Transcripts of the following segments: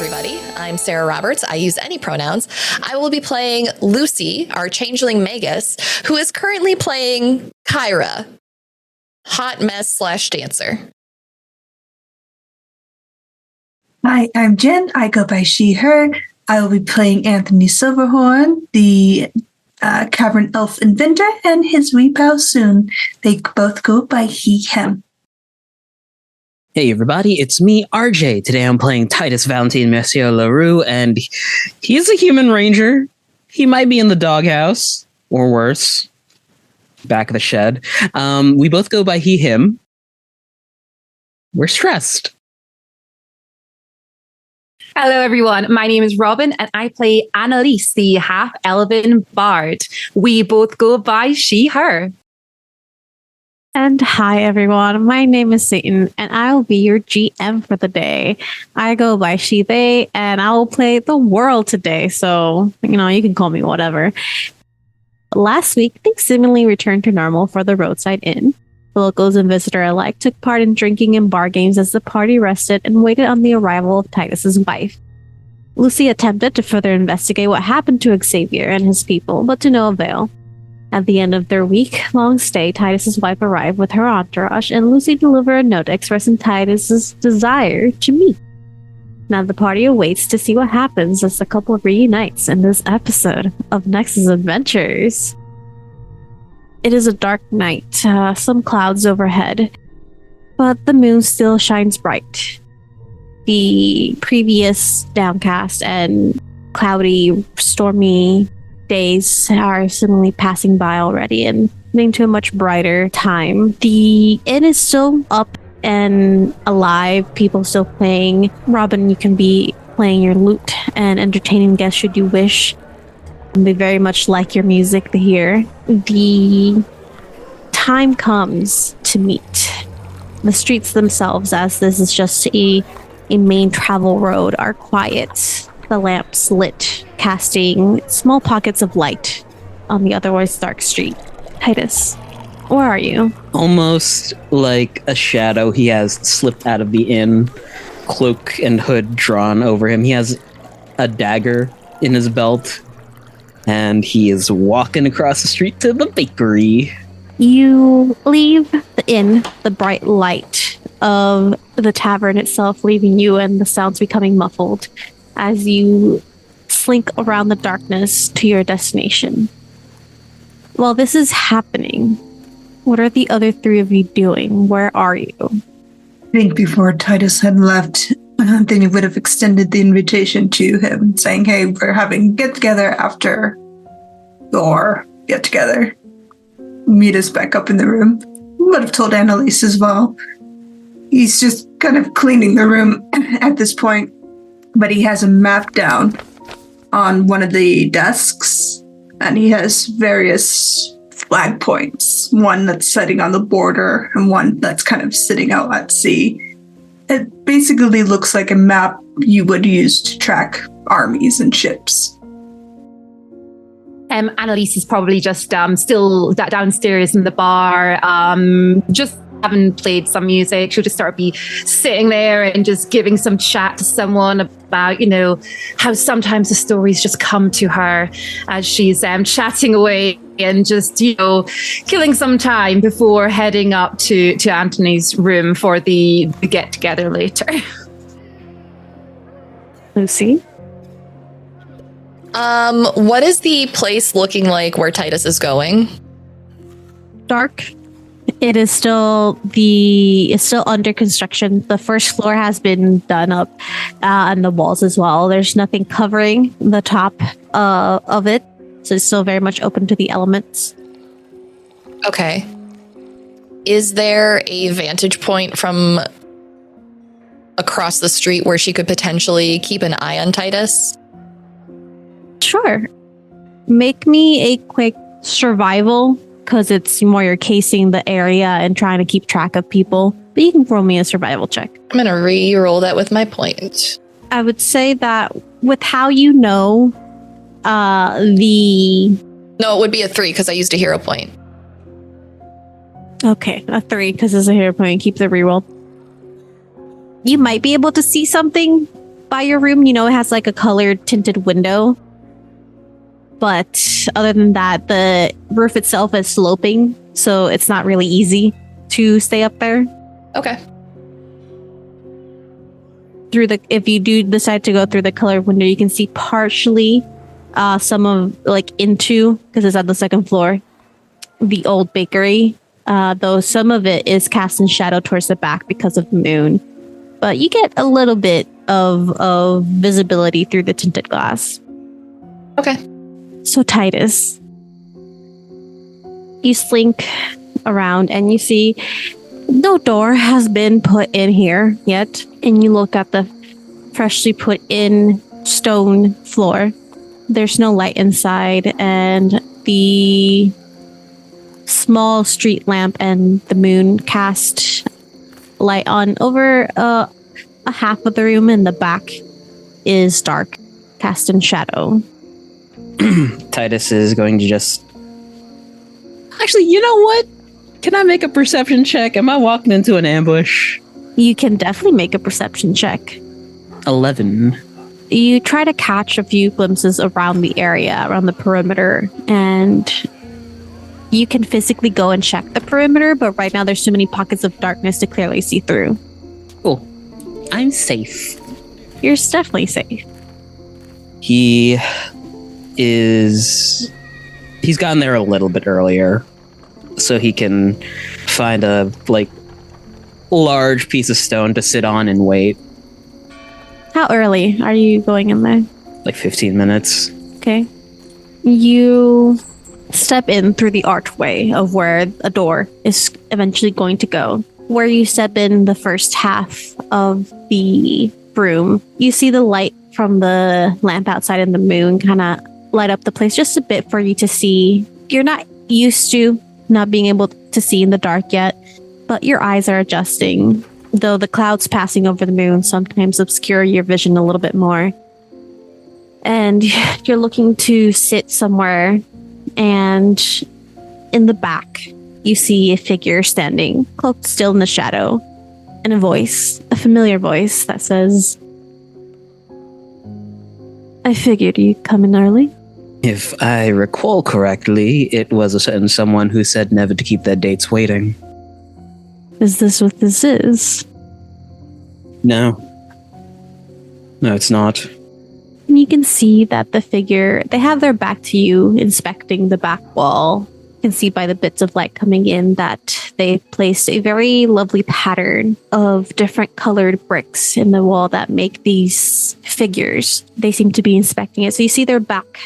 everybody. I'm Sarah Roberts. I use any pronouns. I will be playing Lucy, our changeling Magus, who is currently playing Kyra, hot mess / dancer. Hi, I'm Jen. I go by she, her. I will be playing Anthony Silverhorn, the cavern elf inventor, and his wee pal Soon. They both go by he, him. Hey everybody, it's me, RJ. Today I'm playing Titus Valentine Monsieur LaRue, and he's a human ranger. He might be in the doghouse, or worse, back of the shed. We both go by he, him. We're stressed. Hello everyone, my name is Robyn and I play Annelisse, the half-elven bard. We both go by she, her. And hi everyone, my name is Satan and I'll be your GM for the day. I go by she, they, and I'll play the world today, so you can call me whatever. Last week, things seemingly returned to normal for the roadside inn. The locals and visitor alike took part in drinking and bar games as the party rested and waited on the arrival of Titus's wife. Lucy attempted to further investigate what happened to Xavier and his people, but to no avail. At the end of their week-long stay, Titus's wife arrived with her entourage, and Lucy delivered a note expressing Titus's desire to meet. Now the party awaits to see what happens as the couple reunites in this episode of Nexus Adventures. It is a dark night, some clouds overhead, but the moon still shines bright. The previous downcast and cloudy, stormy days are suddenly passing by already and leading to a much brighter time. The inn is still up and alive, people still playing. Robyn, you can be playing your lute and entertaining guests should you wish. They very much like your music here. The time comes to meet. The streets themselves, as this is just a main travel road, are quiet. The lamps lit, casting small pockets of light on the otherwise dark street. Titus, where are you? Almost like a shadow, he has slipped out of the inn, cloak and hood drawn over him. He has a dagger in his belt, and he is walking across the street to the bakery. You leave the inn, the bright light of the tavern itself leaving you and the sounds becoming muffled as you slink around the darkness to your destination. While this is happening, what are the other three of you doing? Where are you? I think before Titus had left, then he would have extended the invitation to him, saying, hey, we're having get-together after your get-together. Meet us back up in the room. Would have told Annelisse as well. He's just kind of cleaning the room at this point, but he has a map down on one of the desks, and he has various flag points, one that's sitting on the border and one that's kind of sitting out at sea. It basically looks like a map you would use to track armies and ships. Annelisse is probably just still downstairs in the bar, just having played some music. She'll just start be sitting there and just giving some chat to someone about, how sometimes the stories just come to her as she's chatting away and just, killing some time before heading up to Anthony's room for the get-together later. Lucy? What is the place looking like where Titus is going? Dark. It is still under construction. The first floor has been done up, and the walls as well. There's nothing covering the top of it, so it's still very much open to the elements. Okay. Is there a vantage point from across the street where she could potentially keep an eye on Titus? Sure. Make me a quick survival, because it's more you're casing the area and trying to keep track of people. But you can roll me a survival check. I'm going to re-roll that with my point. I would say that with how you know the... No, it would be a 3 because I used a hero point. Okay, a 3 because it's a hero point. Keep the reroll. You might be able to see something by your room, you know, it has like a colored tinted window. But other than that, the roof itself is sloping, so it's not really easy to stay up there. Okay. If you do decide to go through the colored window, you can see partially some of like into, because it's on the second floor, the old bakery. Though some of it is cast in shadow towards the back because of the moon. But you get a little bit of visibility through the tinted glass. Okay. So Titus, you slink around and you see no door has been put in here yet. And you look at the freshly put in stone floor. There's no light inside, and the small street lamp and the moon cast light on over a half of the room, and the back is dark, cast in shadow. Titus is going to just... Actually, you know what? Can I make a perception check? Am I walking into an ambush? You can definitely make a perception check. 11. You try to catch a few glimpses around the area, around the perimeter, and you can physically go and check the perimeter, but right now there's too many pockets of darkness to clearly see through. Cool. I'm safe. You're definitely safe. He's gotten there a little bit earlier, so he can find a large piece of stone to sit on and wait. How early are you going in there? 15 minutes. Okay. You step in through the archway of where a door is eventually going to go. Where you step in the first half of the room, you see the light from the lamp outside and the moon kind of light up the place just a bit for you to see. You're not used to not being able to see in the dark yet, but your eyes are adjusting, though the clouds passing over the moon sometimes obscure your vision a little bit more. And you're looking to sit somewhere, and in the back, you see a figure standing, cloaked still in the shadow, and a voice, a familiar voice that says, "I figured you'd come in early." If I recall correctly, it was a certain someone who said never to keep their dates waiting. Is this what this is? No. No, it's not. And you can see that the figure, they have their back to you, inspecting the back wall. You can see by the bits of light coming in that they placed a very lovely pattern of different colored bricks in the wall that make these figures. They seem to be inspecting it. So you see their back.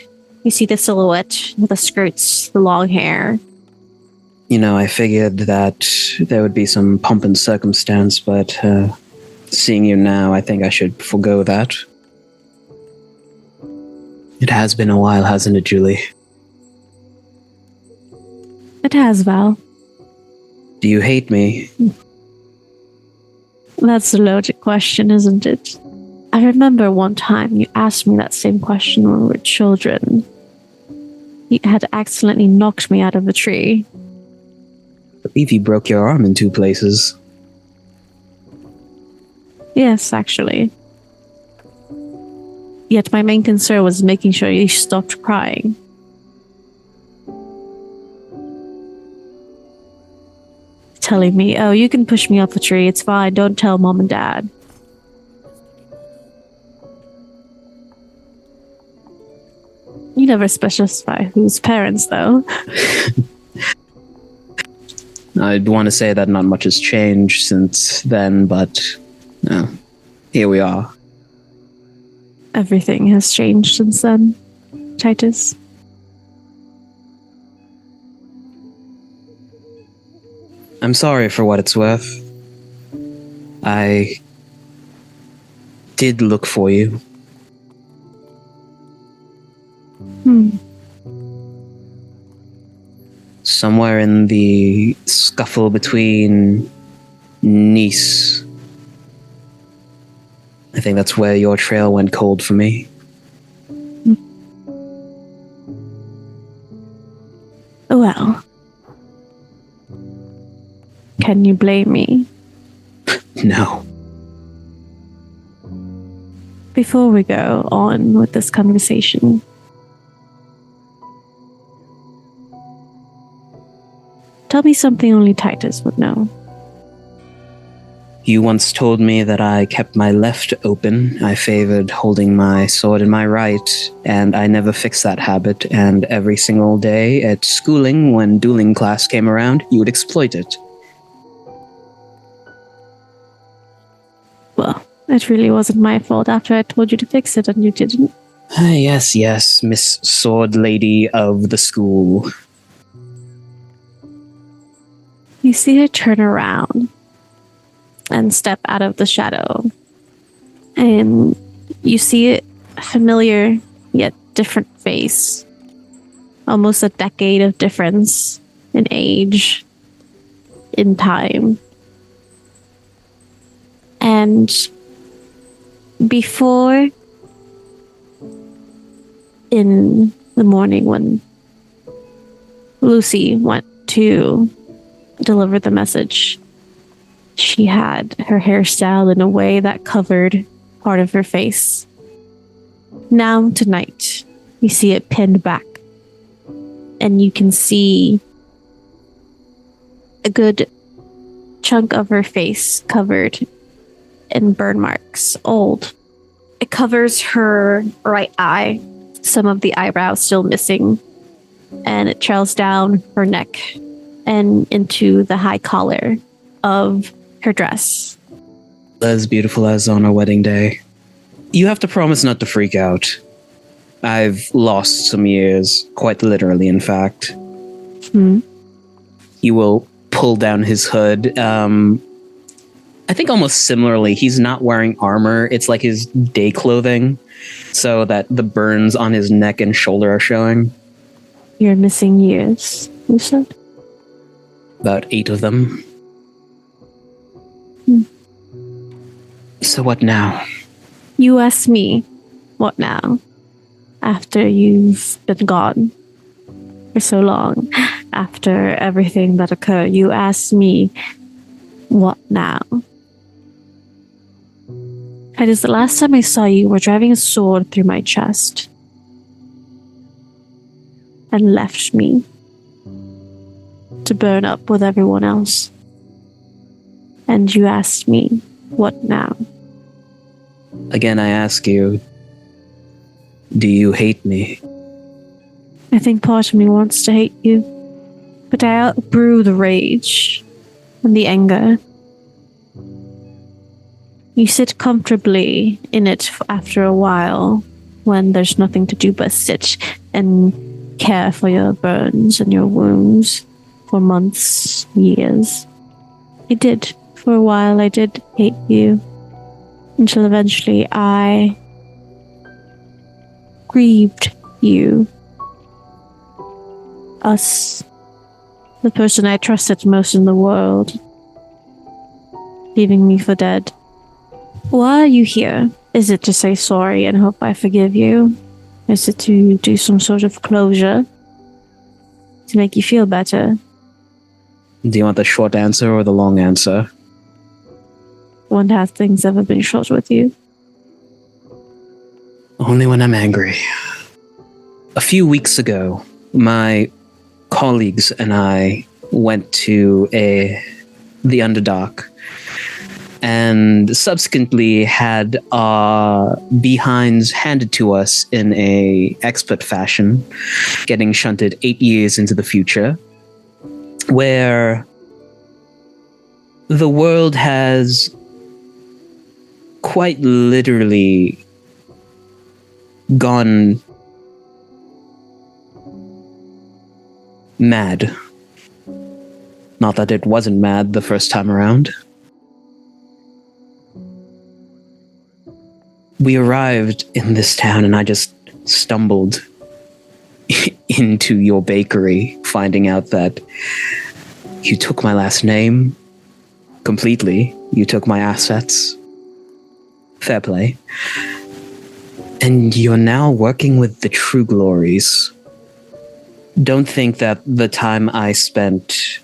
You see the silhouette with the skirts, the long hair. You know, I figured that there would be some pomp and circumstance, but seeing you now, I think I should forego that. It has been a while, hasn't it, Julie? It has, Val. Do you hate me? That's a logic question, isn't it? I remember one time you asked me that same question when we were children. You had accidentally knocked me out of a tree. I believe you broke your arm in 2 places. Yes, actually. Yet my main concern was making sure you stopped crying. Telling me, "Oh, you can push me off the tree, it's fine, don't tell Mom and Dad." You never specify whose parents, though. I'd want to say that not much has changed since then, but here we are. Everything has changed since then, Titus. I'm sorry for what it's worth. I did look for you. Somewhere in the scuffle between Nice. I think that's where your trail went cold for me. Well, can you blame me? No. before we go on with this conversation, tell me something only Titus would know. You once told me that I kept my left open. I favored holding my sword in my right, and I never fixed that habit. And every single day at schooling, when dueling class came around, you would exploit it. Well, it really wasn't my fault after I told you to fix it and you didn't. Yes, Miss Sword Lady of the school. You see her turn around and step out of the shadow. And you see a familiar yet different face. Almost a decade of difference in age, in time. And before, in the morning when Lucy went to deliver the message, she had her hair styled in a way that covered part of her face. Now tonight, you see it pinned back, and you can see a good chunk of her face covered in burn marks, old. It covers her right eye, some of the eyebrows still missing, and it trails down her neck and into the high collar of her dress. As beautiful as on our wedding day. You have to promise not to freak out. I've lost some years, quite literally, in fact. He will pull down his hood. I think almost similarly, he's not wearing armor. It's like his day clothing, so that the burns on his neck and shoulder are showing. You're missing years, you said? About 8 of them. So what now? You ask me, what now? After you've been gone for so long, after everything that occurred, you ask me, what now? Titus, the last time I saw you were driving a sword through my chest and left me to burn up with everyone else. And you asked me, what now? Again, I ask you, do you hate me? I think part of me wants to hate you, but I outgrew the rage and the anger. You sit comfortably in it after a while when there's nothing to do but sit and care for your burns and your wounds for months, years. I did. For a while, I did hate you. Until eventually I grieved you. Us. The person I trusted most in the world. Leaving me for dead. Why are you here? Is it to say sorry and hope I forgive you? Is it to do some sort of closure? To make you feel better? Do you want the short answer or the long answer? When have things ever been short with you? Only when I'm angry. A few weeks ago, my colleagues and I went to the Underdark and subsequently had our behinds handed to us in a expert fashion, getting shunted 8 years into the future, where the world has quite literally gone mad. Not that it wasn't mad the first time around. We arrived in this town and I just stumbled into your bakery, finding out that you took my last name completely. You took my assets. Fair play. And you're now working with the True Glories. Don't think that the time I spent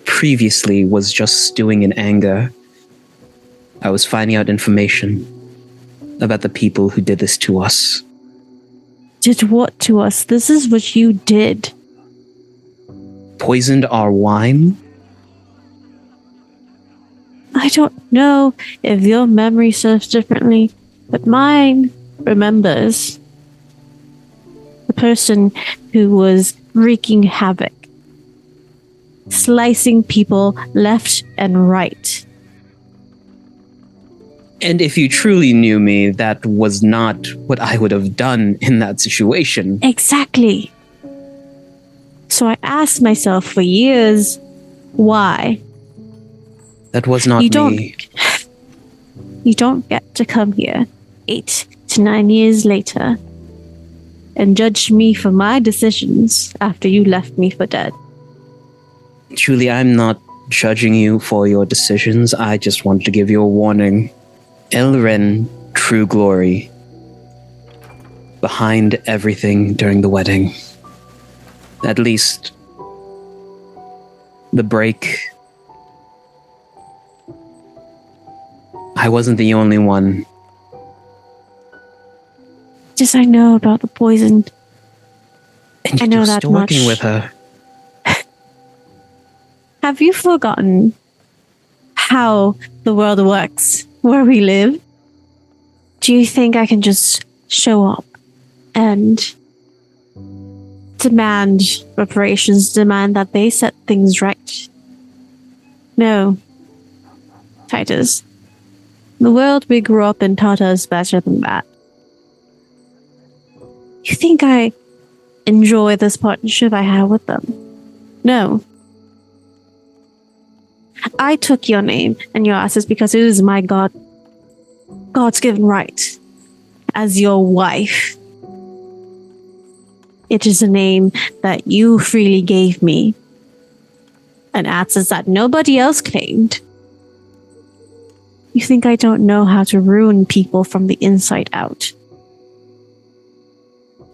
previously was just stewing in anger. I was finding out information. about the people who did this to us. Did what to us? This is what you did. Poisoned our wine? I don't know if your memory serves differently, but mine remembers the person who was wreaking havoc, slicing people left and right. And if you truly knew me, that was not what I would have done in that situation. Exactly. So I asked myself for years, why? That was not me. You don't get to come here 8 to 9 years later and judge me for my decisions after you left me for dead. Julie, I'm not judging you for your decisions. I just wanted to give you a warning. Elren, true glory, behind everything during the wedding. At least the break. I wasn't the only one. Just I know about the poison. And I know you're that still much. working with her. Have you forgotten how the world works where we live? Do you think I can just show up and demand reparations, demand that they set things right? No. Titus, the world we grew up in taught us better than that. You think I enjoy this partnership I have with them? No. I took your name and your asses because it was my God's given right as your wife. It is a name that you freely gave me, an access that nobody else claimed. You think I don't know how to ruin people from the inside out?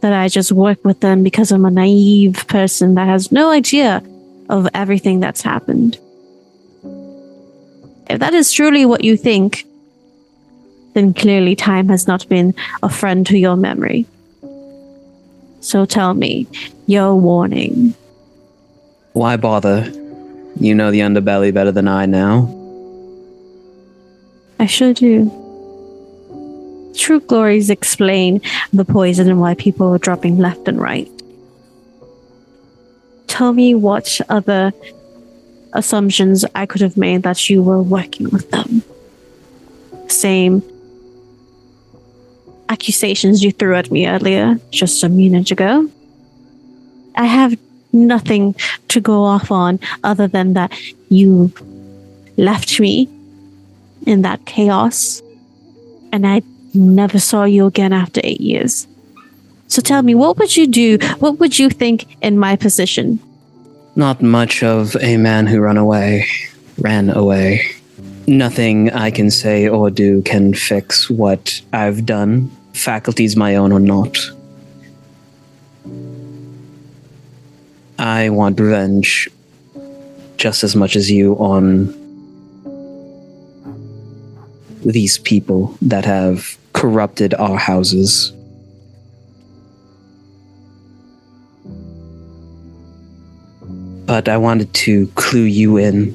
That I just work with them because I'm a naive person that has no idea of everything that's happened? If that is truly what you think, then clearly time has not been a friend to your memory. So tell me your warning. Why bother? You know the underbelly better than I now. I sure do. True glories explain the poison and why people are dropping left and right. Tell me what other assumptions I could have made that you were working with them. Same accusations you threw at me earlier, just a minute ago. I have nothing to go off on other than that you left me in that chaos and I never saw you again after 8 years. So tell me, what would you do? What would you think in my position? Not much of a man who ran away. Nothing I can say or do can fix what I've done, faculties my own or not. I want revenge just as much as you on these people that have corrupted our houses. But I wanted to clue you in.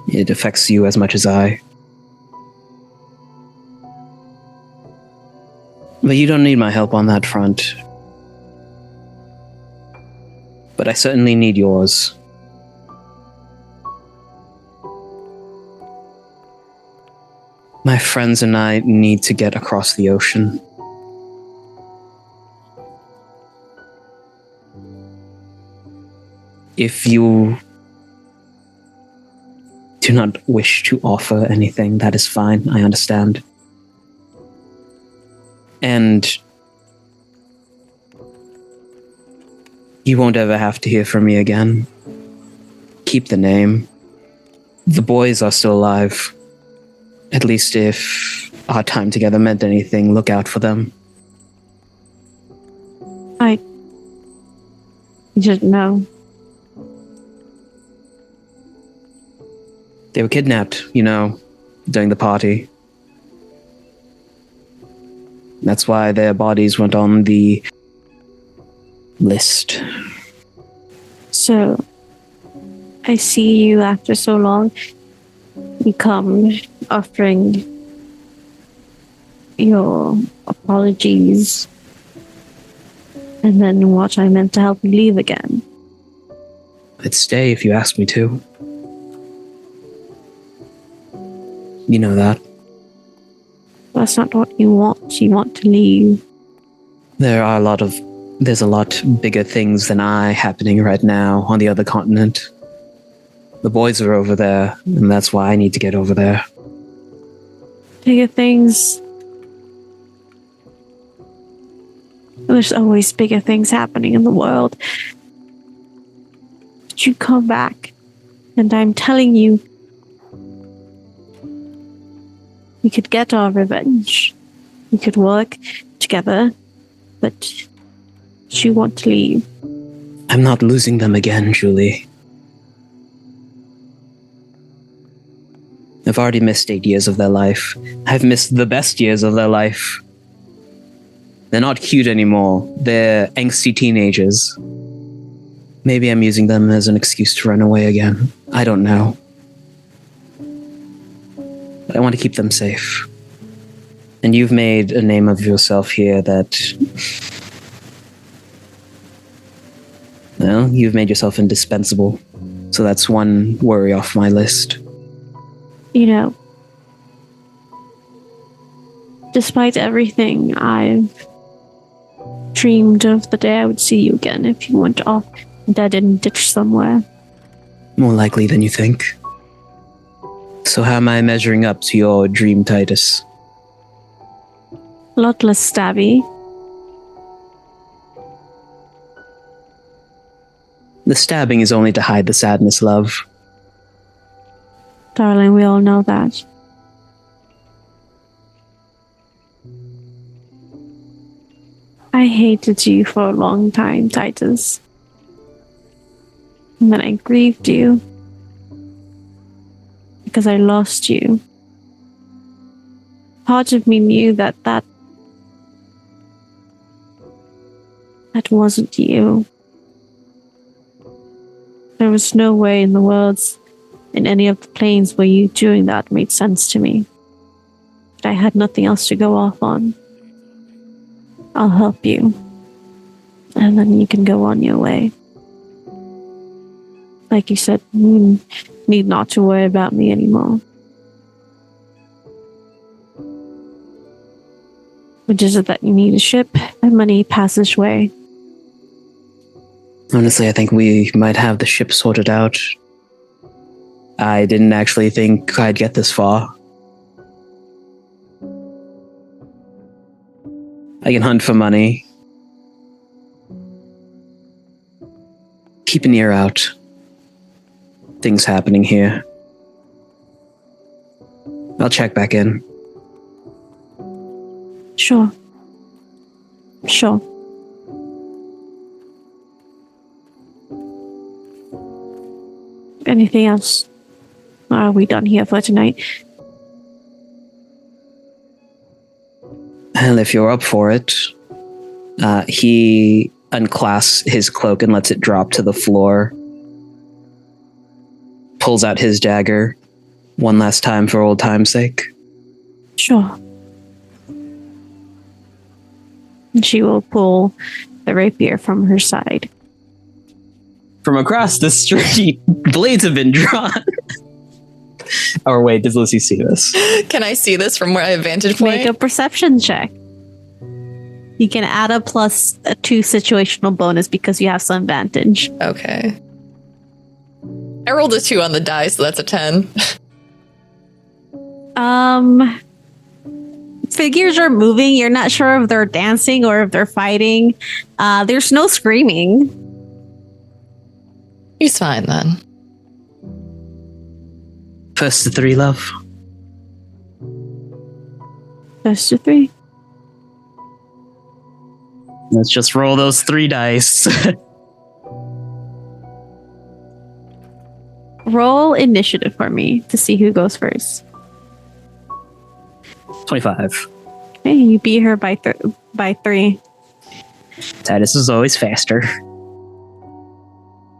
It affects you as much as I. But you don't need my help on that front. But I certainly need yours. My friends and I need to get across the ocean. If you do not wish to offer anything, that is fine. I understand. And you won't ever have to hear from me again. Keep the name. The boys are still alive. At least if our time together meant anything, look out for them. I didn't know. They were kidnapped, during the party. That's why their bodies went on the list. So, I see you after so long. You come offering your apologies, and then what I meant to help you leave again. I'd stay if you asked me to. You know that. That's not what you want. You want to leave. There's a lot bigger things than I happening right now on the other continent. The boys are over there, and that's why I need to get over there. Bigger things. There's always bigger things happening in the world. But you come back, and I'm telling you, we could get our revenge. We could work together, but you want to leave. I'm not losing them again, Julie. I've already missed 8 years of their life. I've missed the best years of their life. They're not cute anymore. They're angsty teenagers. Maybe I'm using them as an excuse to run away again. I don't know. But I want to keep them safe. And you've made a name of yourself here that... Well, you've made yourself indispensable. So that's one worry off my list. You know, despite everything, I've dreamed of the day I would see you again if you went off dead in a ditch somewhere. More likely than you think. So how am I measuring up to your dream, Titus? A lot less stabby. The stabbing is only to hide the sadness, love. Darling, we all know that. I hated you for a long time, Titus. And then I grieved you. Because I lost you. Part of me knew that wasn't you. There was no way in the world, in any of the planes where you doing that made sense to me. But I had nothing else to go off on. I'll help you. And then you can go on your way. Like you said, you need not to worry about me anymore. Which is that you need a ship and money passageway. Honestly, I think we might have the ship sorted out. I didn't actually think I'd get this far. I can hunt for money. Keep an ear out. Things happening here. I'll check back in. Sure. Anything else? Are we done here for tonight? And if you're up for it, he unclasps his cloak and lets it drop to the floor. Pulls out his dagger one last time for old time's sake. Sure. And she will pull the rapier from her side. From across the street, blades have been drawn. Or wait, does Lucy see this? Can I see this from where I have vantage point? Make a perception check. You can add a plus a 2 situational bonus because you have some advantage. Okay. I rolled a 2 on the die, so that's a 10. Figures are moving. You're not sure if they're dancing or if they're fighting. There's no screaming. He's fine then. First to 3, love. First to 3. Let's just roll those 3 dice. Roll initiative for me to see who goes first. 25. Hey, you beat her by 3. Titus is always faster.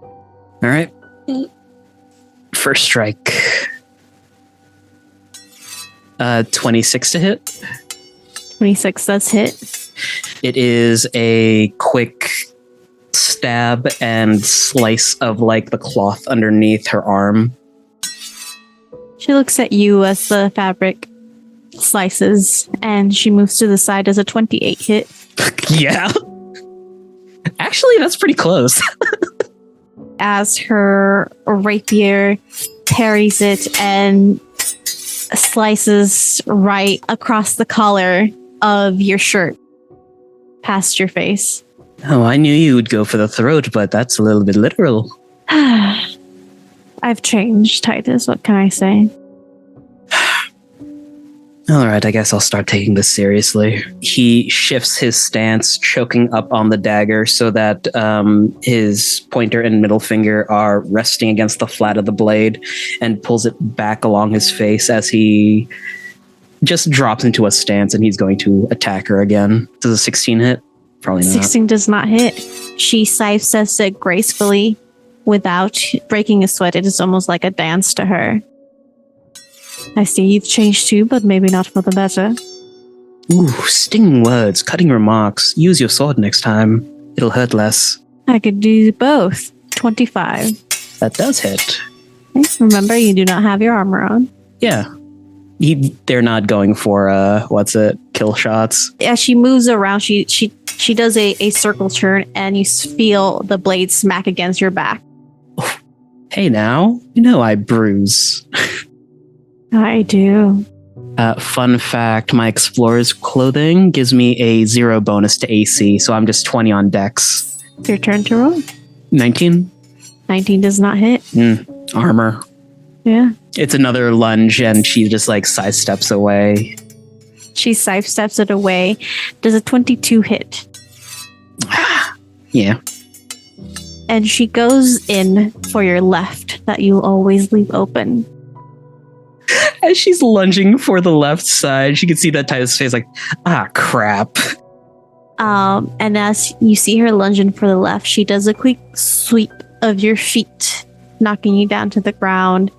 All right. First strike. 26 to hit. 26 does hit. It is a quick stab and slice of like the cloth underneath her arm. She looks at you as the fabric slices, and she moves to the side as a 28 hit. Yeah. Actually, that's pretty close. As her rapier parries it and slices right across the collar of your shirt, past your face. Oh, I knew you would go for the throat, but that's a little bit literal. I've changed, Titus. What can I say? All right, I guess I'll start taking this seriously. He shifts his stance, choking up on the dagger so that his pointer and middle finger are resting against the flat of the blade, and pulls it back along his face as he just drops into a stance, and he's going to attack her again. Does a 16 hit? Probably not. 16 does not hit. She sidesteps it gracefully without breaking a sweat. It is almost like a dance to her. I see you've changed too, but maybe not for the better. Ooh, stinging words, cutting remarks. Use your sword next time. It'll hurt less. I could do both. 25. That does hit. Remember, you do not have your armor on. Yeah. They're not going for, kill shots. As she moves around, she does a circle turn, and you feel the blade smack against your back. Oh, hey now, you know I bruise. I do. Fun fact, my explorer's clothing gives me a 0 bonus to AC, so I'm just 20 on dex. It's your turn to roll. 19? 19 does not hit. Armor. Yeah. It's another lunge, and she just like sidesteps away. She sidesteps it away. Does a 22 hit? Yeah. And she goes in for your left that you always leave open. As she's lunging for the left side, she can see that Titus' face like, crap. And as you see her lunging for the left, she does a quick sweep of your feet, knocking you down to the ground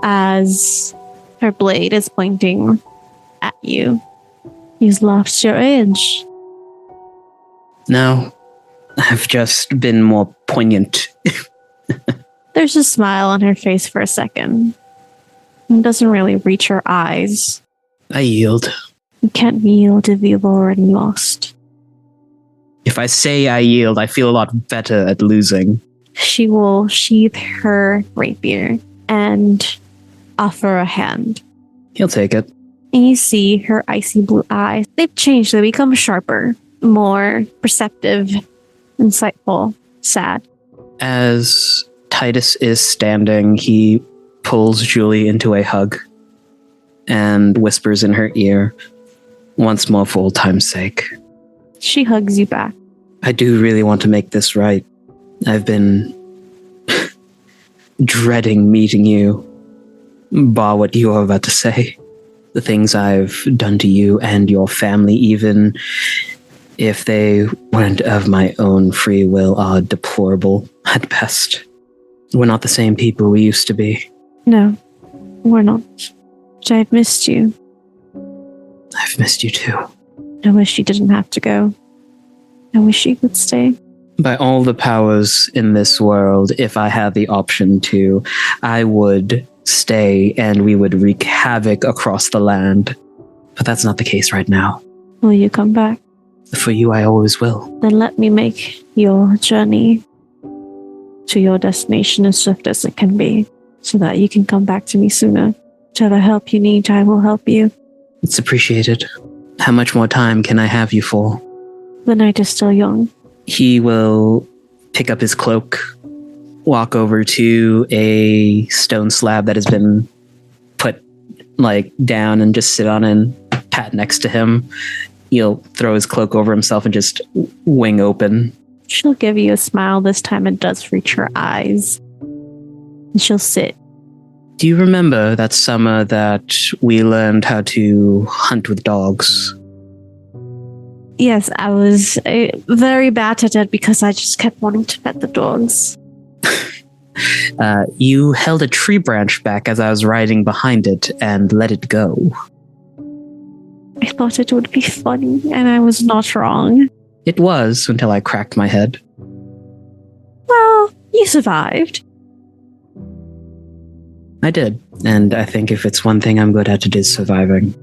as her blade is pointing at you. You've lost your edge. No, I've just been more poignant. There's a smile on her face for a second. It doesn't really reach her eyes. I yield. You can't yield if you've already lost. If I say I yield, I feel a lot better at losing. She will sheath her rapier and offer a hand. He'll take it. And you see her icy blue eyes. They've changed. They become sharper, more perceptive, insightful, sad. As Titus is standing, he pulls Julie into a hug and whispers in her ear, once more for old time's sake. She hugs you back. I do really want to make this right. I've been dreading meeting you, bar what you are about to say. The things I've done to you and your family, even if they weren't of my own free will, are deplorable at best. We're not the same people we used to be. No, we're not. I've missed you. I've missed you too. I wish you didn't have to go. I wish you could stay. By all the powers in this world, if I had the option to, I would stay and we would wreak havoc across the land. But that's not the case right now. Will you come back? For you, I always will. Then let me make your journey to your destination as swift as it can be, so that you can come back to me sooner. Whatever help you need, I will help you. It's appreciated. How much more time can I have you for? The night is still young. He will pick up his cloak, walk over to a stone slab that has been put down, and just sit on and pat next to him. He'll throw his cloak over himself and just wing open. She'll give you a smile. This time it does reach her eyes. And she'll sit. Do you remember that summer that we learned how to hunt with dogs? Yes, I was very bad at it because I just kept wanting to pet the dogs. You held a tree branch back as I was riding behind it and let it go. I thought it would be funny, and I was not wrong. It was until I cracked my head. Well, you survived. I did, and I think if it's one thing I'm good at, it is surviving.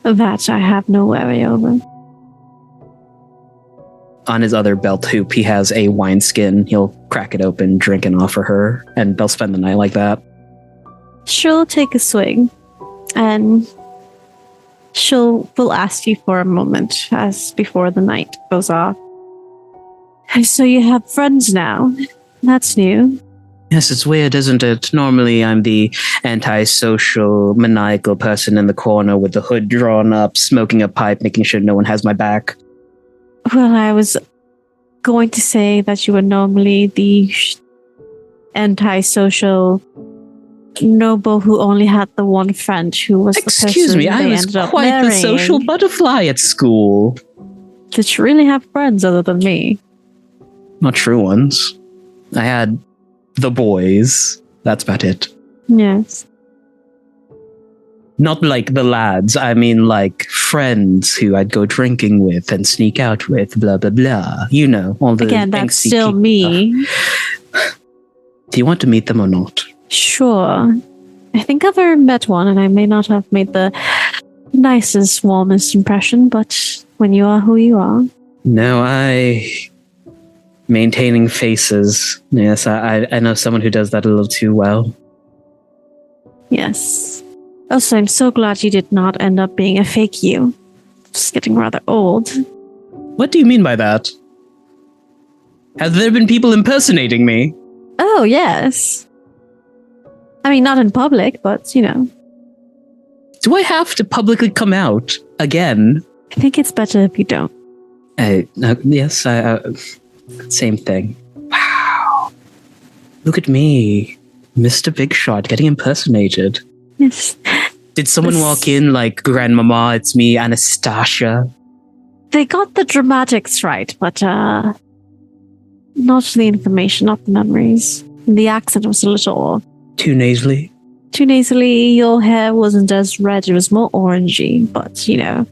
That I have no worry over. On his other belt hoop, he has a wineskin. He'll crack it open, drink, and offer her, and they'll spend the night like that. She'll take a swig, and will ask you for a moment as before the night goes off. So you have friends now. That's new. Yes, it's weird, isn't it? Normally, I'm the antisocial, maniacal person in the corner with the hood drawn up, smoking a pipe, making sure no one has my back. Well, I was going to say that you were normally the antisocial noble who only had the one friend who was Excuse the person me, I they was ended up quite the marrying. social butterfly at school. Did you really have friends other than me? Not true ones. I had the boys. That's about it. Yes. Not like the lads. I mean like friends who I'd go drinking with and sneak out with, blah, blah, blah. You know, all the Again, that's angsty still me. stuff. Do you want to meet them or not? Sure. I think I've ever met one, and I may not have made the nicest, warmest impression, but when you are who you are. No, maintaining faces. Yes, I know someone who does that a little too well. Yes. Also, I'm so glad you did not end up being a fake you. Just getting rather old. What do you mean by that? Have there been people impersonating me? Oh, yes. I mean, not in public, but, you know. Do I have to publicly come out again? I think it's better if you don't. Yes, same thing. Wow. Look at me, Mr. Big Shot, getting impersonated. Yes. Did someone walk in like, Grandmama, it's me, Anastasia? They got the dramatics right, but not the information, not the memories. The accent was a little Too nasally? too nasally. Your hair wasn't as red, it was more orangey, but you know.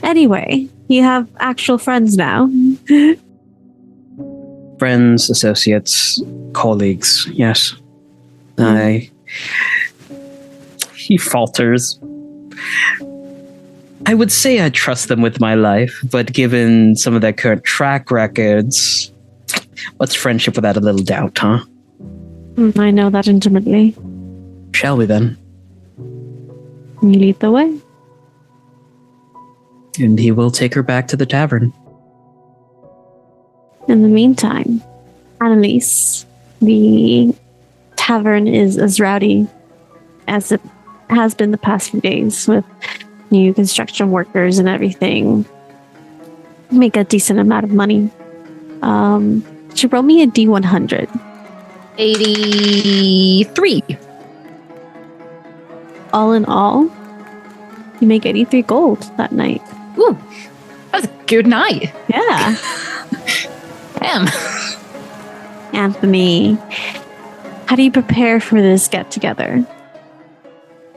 Anyway, you have actual friends now. Friends, associates, colleagues, yes. He falters. I would say I trust them with my life, but given some of their current track records, what's friendship without a little doubt, huh? I know that intimately. Shall we then? You lead the way. And he will take her back to the tavern. In the meantime, Annelisse, the tavern is as rowdy as it has been the past few days with new construction workers and everything. Make a decent amount of money. She rolled me a D100. 83. All in all, you make 83 gold that night. Ooh, that was a good night. Yeah. Damn. Anthony, how do you prepare for this get-together?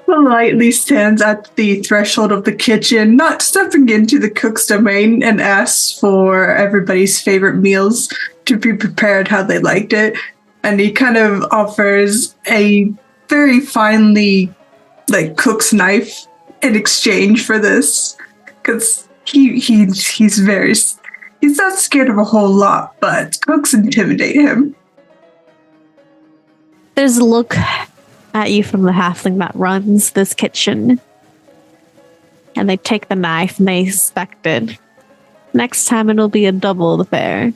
Politely stands at the threshold of the kitchen, not stepping into the cook's domain, and asks for everybody's favorite meals to be prepared how they liked it. And he kind of offers a very finely cook's knife in exchange for this, because he's not scared of a whole lot, but cooks intimidate him. There's a look at you from the halfling that runs this kitchen, and they take the knife and they inspect it. Next time it'll be a double the fare.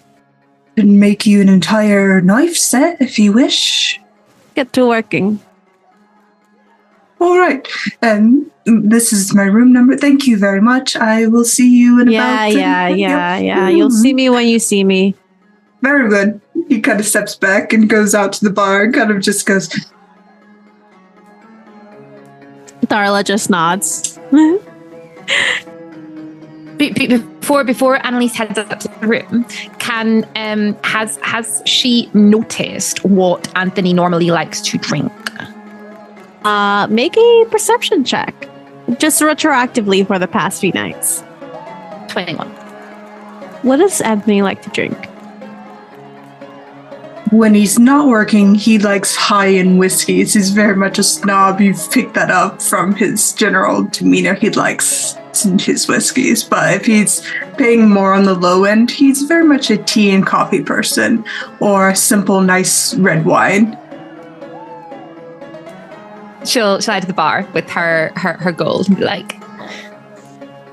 Can make you an entire knife set if you wish. Get to working. All right, and this is my room number. Thank you very much. I will see you in about... Yeah. You'll see me when you see me. Very good. He kind of steps back and goes out to the bar and kind of just goes... Darla just nods. before Annelisse heads up to the room, has she noticed what Anthony normally likes to drink? Make a perception check. Just retroactively for the past few nights. 21. What does Anthony like to drink? When he's not working, he likes high-end whiskeys. He's very much a snob. You've picked that up from his general demeanor. He likes his whiskeys. But if he's paying more on the low end, he's very much a tea and coffee person or a simple, nice red wine. She'll head to the bar with her gold and be like,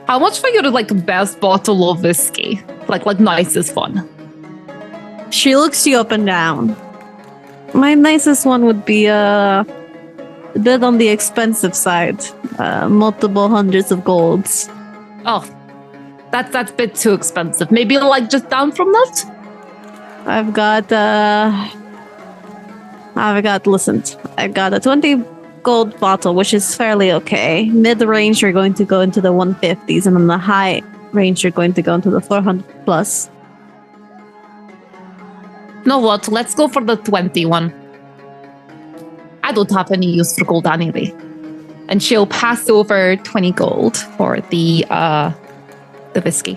how much for your best bottle of whiskey? Like nicest one? She looks you up and down. My nicest one would be a bit on the expensive side. Multiple hundreds of golds. Oh, that's a bit too expensive. Maybe just down from that? I've got a 20 gold bottle, which is fairly okay. Mid-range, you're going to go into the 150s, and on the high range, you're going to go into the 400 plus. Know what? Let's go for the 21. I don't have any use for gold anyway. And she'll pass over 20 gold for the whiskey.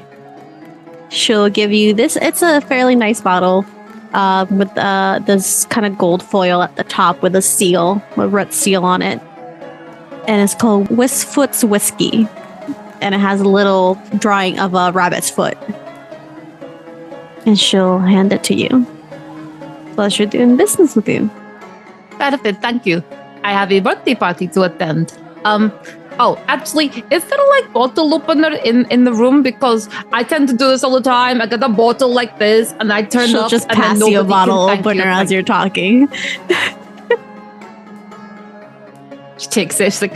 She'll give you this. It's a fairly nice bottle with this kind of gold foil at the top with a red seal on it. And it's called Wistfoot's Whiskey. And it has a little drawing of a rabbit's foot. And she'll hand it to you. Pleasure doing business with you. Perfect, thank you. I have a birthday party to attend. Actually, is there a bottle opener in the room? Because I tend to do this all the time. I get a bottle like this, and I turn She'll up. just and pass you a bottle opener as you're talking. She takes it. She's like,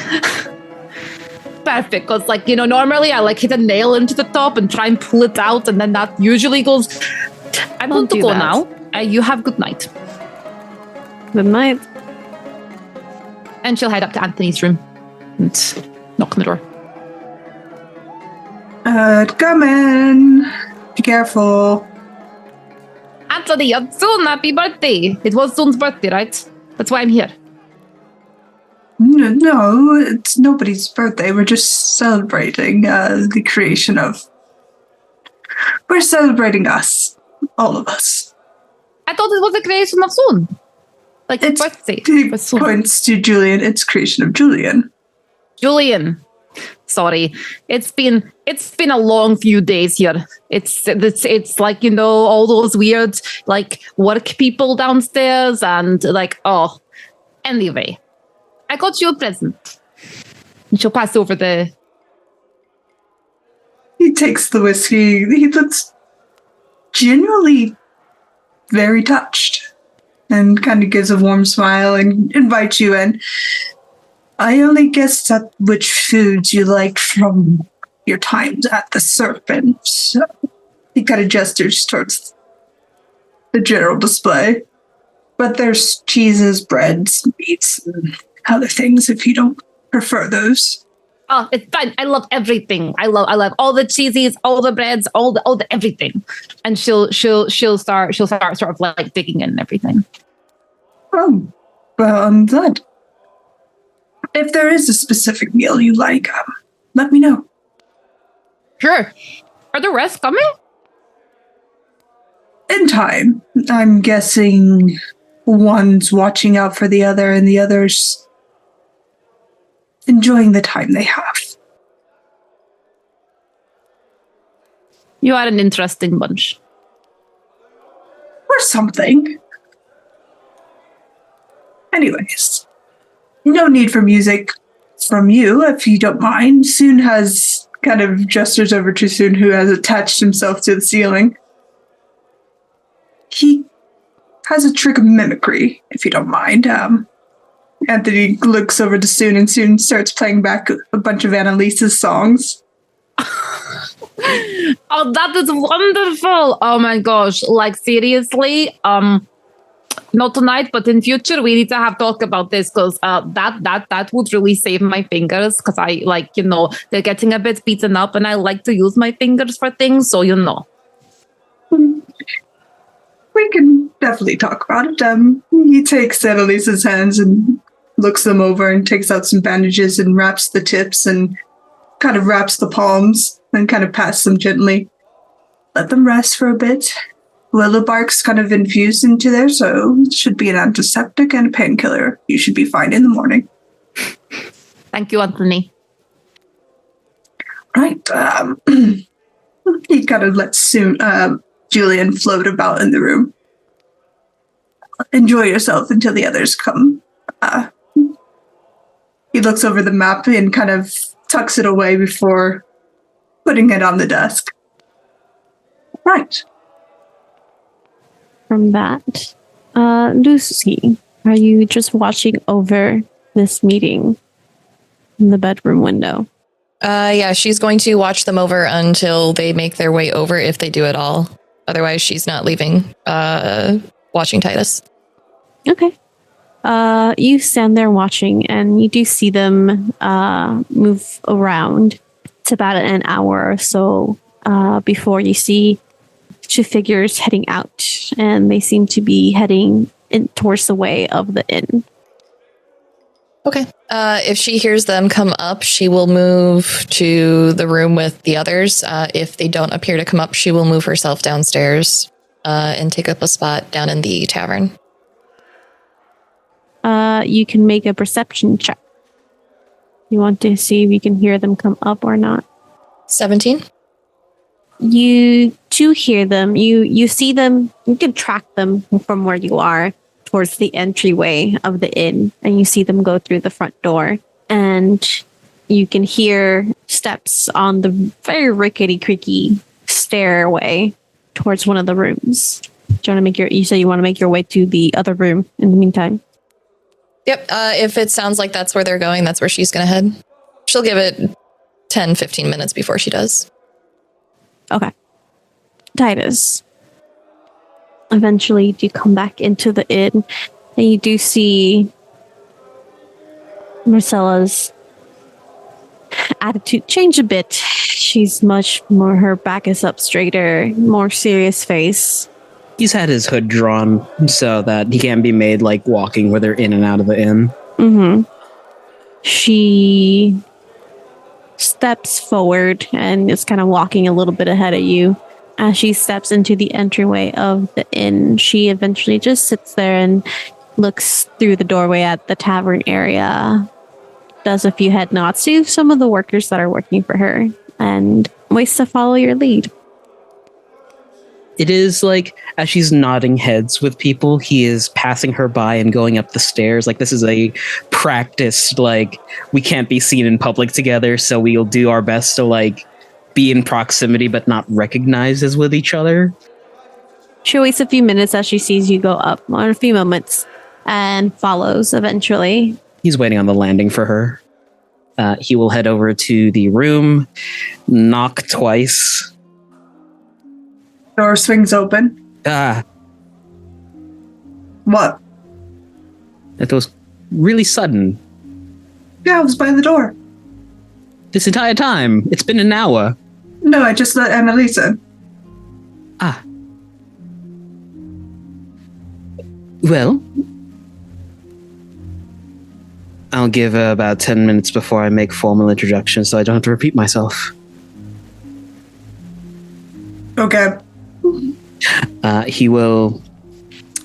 perfect. Because normally I hit a nail into the top and try and pull it out, and then that usually goes. I'm going to go now. You have good night. Good night. And she'll head up to Anthony's room and knock on the door. Come in. Be careful. Anthony, soon, happy birthday. It was Soon's birthday, right? That's why I'm here. No, it's nobody's birthday. We're just celebrating the creation of... We're celebrating us. All of us. I thought it was the creation of Soon. It's birthday. He points to Julian. It's creation of Julian. Julian. Sorry. It's been a long few days here. It's all those weird work people downstairs and anyway. I got you a present. And she'll pass over the... He takes the whiskey. He looks genuinely very touched and kind of gives a warm smile and invites you in. I only guessed at which foods you like from your times at the Serpent. So he kind of gestures towards the general display. But there's cheeses, breads, meats, and other things if you don't prefer those. Oh, it's fine. I love everything. I love all the cheesies, all the breads, all the everything. And she'll start sort of digging in everything. Oh, well, I'm glad. If there is a specific meal you like, let me know. Sure. Are the rest coming? In time. I'm guessing one's watching out for the other and the other's enjoying the time they have. You are an interesting bunch. Or something. Anyways, no need for music from you, if you don't mind. Soon has kind of gestures over to Soon, who has attached himself to the ceiling. He has a trick of mimicry, if you don't mind. Anthony looks over to Soon, and Soon starts playing back a bunch of Annelise's songs. Oh, that is wonderful! Oh my gosh! Seriously, not tonight, but in future, we need to have talk about this because that would really save my fingers because I they're getting a bit beaten up and I like to use my fingers for things. So, We can definitely talk about it. He takes Annelise's hands and looks them over and takes out some bandages and wraps the tips and kind of wraps the palms and kind of pats them gently. Let them rest for a bit. Willow bark's kind of infused into there, so it should be an antiseptic and a painkiller. You should be fine in the morning. Thank you, Anthony. Right. He kind of lets Julian float about in the room. Enjoy yourself until the others come. He looks over the map and kind of tucks it away before putting it on the desk. Right. From that, Lucy, are you just watching over this meeting in the bedroom window? Yeah, she's going to watch them over until they make their way over, if they do at all. Otherwise, she's not leaving, watching Titus. Okay. You stand there watching, and you do see them move around. It's about an hour or so before you see two figures heading out, and they seem to be heading towards the way of the inn. Okay. If she hears them come up, she will move to the room with the others. If they don't appear to come up, she will move herself downstairs and take up a spot down in the tavern. You can make a perception check. You want to see if you can hear them come up or not. 17. You do hear them. You see them. You can track them from where you are towards the entryway of the inn, and you see them go through the front door. And you can hear steps on the very rickety, creaky stairway towards one of the rooms. Do you want to make you say you want to make your way to the other room in the meantime? Yep. If it sounds like that's where they're going, that's where she's going to head. She'll give it 10, 15 minutes before she does. Okay. Titus. Eventually, you come back into the inn, and you do see Marcella's attitude change a bit. She's much more, her back is up straighter, more serious face. He's had his hood drawn so that he can't be made like walking where they're in and out of the inn. Mm-hmm. She steps forward and is kind of walking a little bit ahead of you. As she steps into the entryway of the inn, she eventually just sits there and looks through the doorway at the tavern area, does a few head nods to some of the workers that are working for her, and waits to follow your lead. It is like, as she's nodding heads with people, he is passing her by and going up the stairs. Like, this is a practiced, like, we can't be seen in public together, so we'll do our best to, like, be in proximity but not recognized as with each other. She waits a few minutes as she sees you go up, or a few moments, and follows eventually. He's waiting on the landing for her. He will head over to the room, knock twice. Door swings open. What? That was really sudden. Yeah, I was by the door. This entire time. It's been an hour. No, I just let Annelisse in. Ah. Well, I'll give about 10 minutes before I make formal introductions so I don't have to repeat myself. Okay. He will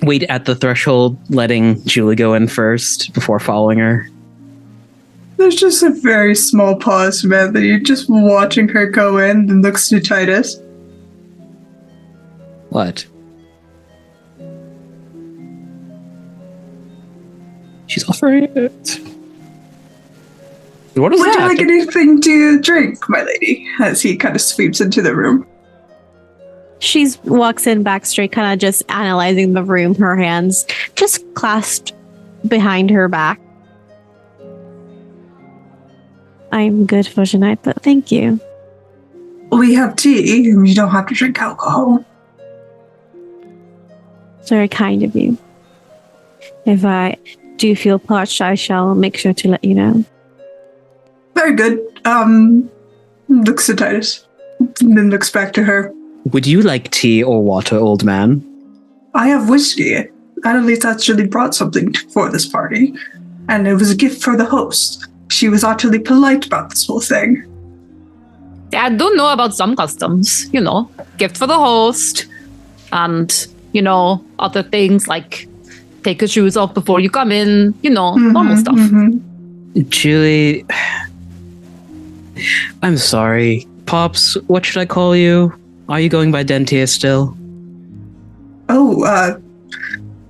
wait at the threshold, letting Julie go in first before following her. There's just a very small pause, Samantha. You're just watching her go in and looks to Titus. What? She's offering it. What is Would that? you like anything to drink, my lady? As he kind of sweeps into the room. She walks in back straight, kind of just analyzing the room, her hands just clasped behind her back. I'm good for tonight, but thank you. We have tea, and you don't have to drink alcohol. It's very kind of you. If I do feel parched, I shall make sure to let you know. Very good. Looks to Titus. Then looks back to her. Would you like tea or water, old man? I have whiskey. Annelisse actually brought something for this party, and it was a gift for the host. She was utterly polite about this whole thing. I do know about some customs, gift for the host, and, other things like take your shoes off before you come in, normal stuff. Julie, I'm sorry. Pops, what should I call you? Are you going by Dentier still? Oh,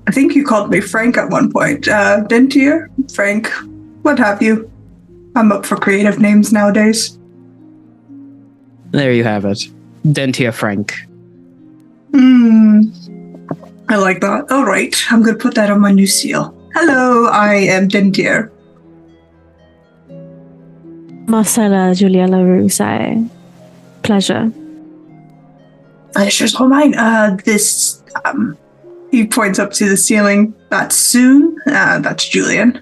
I think you called me Frank at one point. Dentier, Frank, what have you. I'm up for creative names nowadays. There you have it. Dentier Frank. I like that. All right, I'm going to put that on my new seal. Hello, I am Dentier. Marcella Julia LaRue, say. Pleasure. Pleasure's all mine. He points up to the ceiling. That's Soon. That's Julian.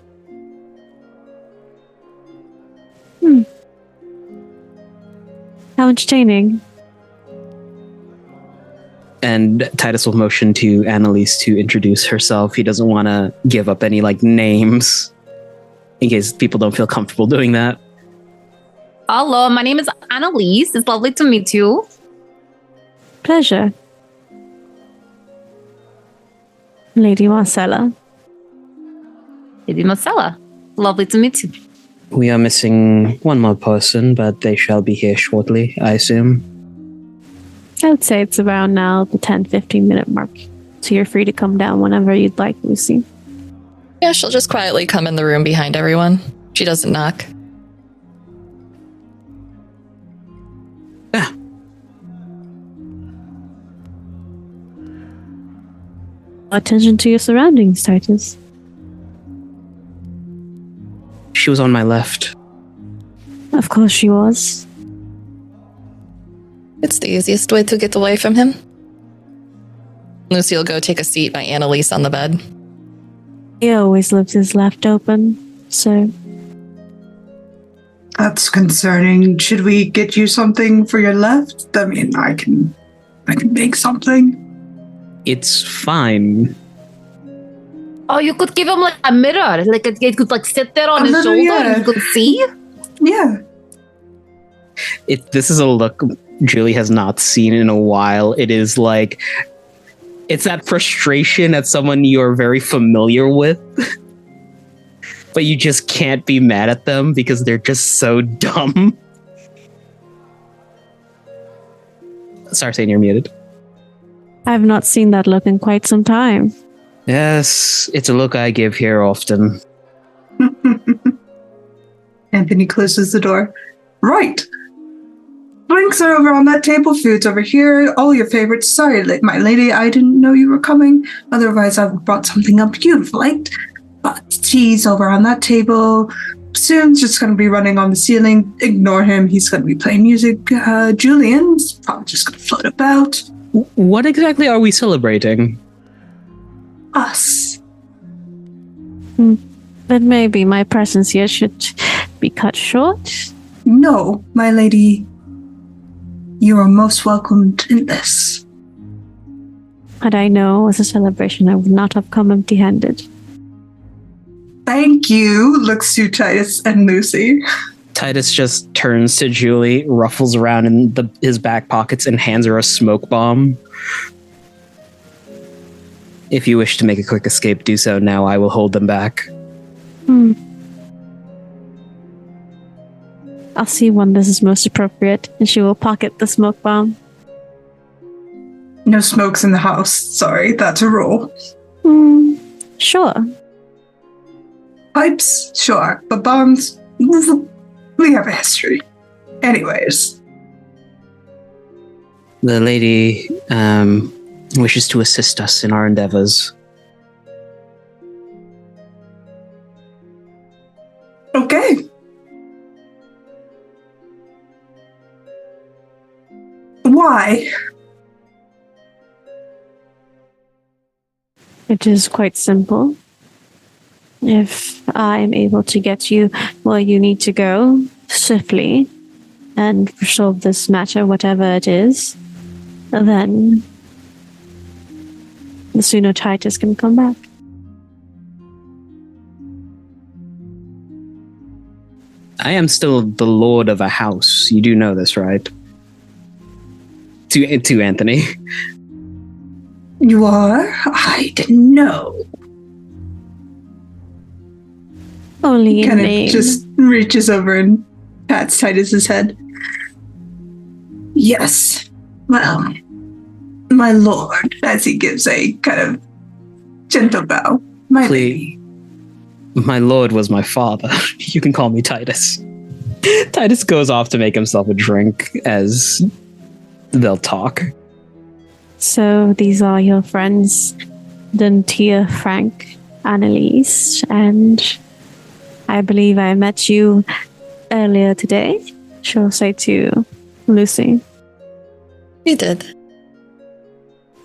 How entertaining. And Titus will motion to Annelisse to introduce herself. He doesn't want to give up any names in case people don't feel comfortable doing that. Hello, my name is Annelisse. It's lovely to meet you. Pleasure. Lady Marcella. Lady Marcella. Lovely to meet you. We are missing one more person, but they shall be here shortly, I assume. I would say it's around now the 10-15 minute mark. So you're free to come down whenever you'd like, Lucy. Yeah, she'll just quietly come in the room behind everyone. She doesn't knock. Yeah. Attention to your surroundings, Titus. She was on my left. Of course she was. It's the easiest way to get away from him. Lucy will go take a seat by Annelisse on the bed. He always leaves his left open, so... That's concerning. Should we get you something for your left? I mean, I can make something. It's fine. Oh, you could give him a mirror. It could sit there on his mirror, shoulder yeah. and you could see. Yeah. This is a look Julie has not seen in a while. It is it's that frustration at someone you're very familiar with, but you just can't be mad at them because they're just so dumb. Sartain, you're muted. I've not seen that look in quite some time. Yes, it's a look I give here often. Anthony closes the door. Right. Drinks are over on that table. Food's over here. All your favorites. Sorry, my lady, I didn't know you were coming. Otherwise, I would have brought something up you'd have liked. But tea's over on that table. Soon's just going to be running on the ceiling. Ignore him. He's going to be playing music. Julian's probably just going to float about. What exactly are we celebrating? Us. But maybe my presence here should be cut short. No, my lady. You are most welcomed in this. Had I known it was a celebration, I would not have come empty-handed. Thank you, looks to Titus and Lucy. Titus just turns to Julie, ruffles around in his back pockets, and hands her a smoke bomb. If you wish to make a quick escape, do so now. I will hold them back. I'll see when this is most appropriate, and she will pocket the smoke bomb. No smokes in the house. Sorry, that's a rule. Sure. Pipes, sure, but bombs, we have a history. Anyways. The lady wishes to assist us in our endeavors. Okay. Why? It is quite simple. If I am able to get you where you need to go swiftly and resolve this matter, whatever it is, then the sooner Titus can come back. I am still the lord of a house. You do know this, right? To Anthony. You are? I didn't know. Only in Kind name. of just reaches over and pats Titus's head. Yes. Well, my lord, as he gives a kind of gentle bow. My lady. My lord was my father. You can call me Titus. Titus goes off to make himself a drink as they'll talk. So these are your friends, Dentia, Frank, Annelisse, and I believe I met you earlier today. She'll say to Lucy. You did.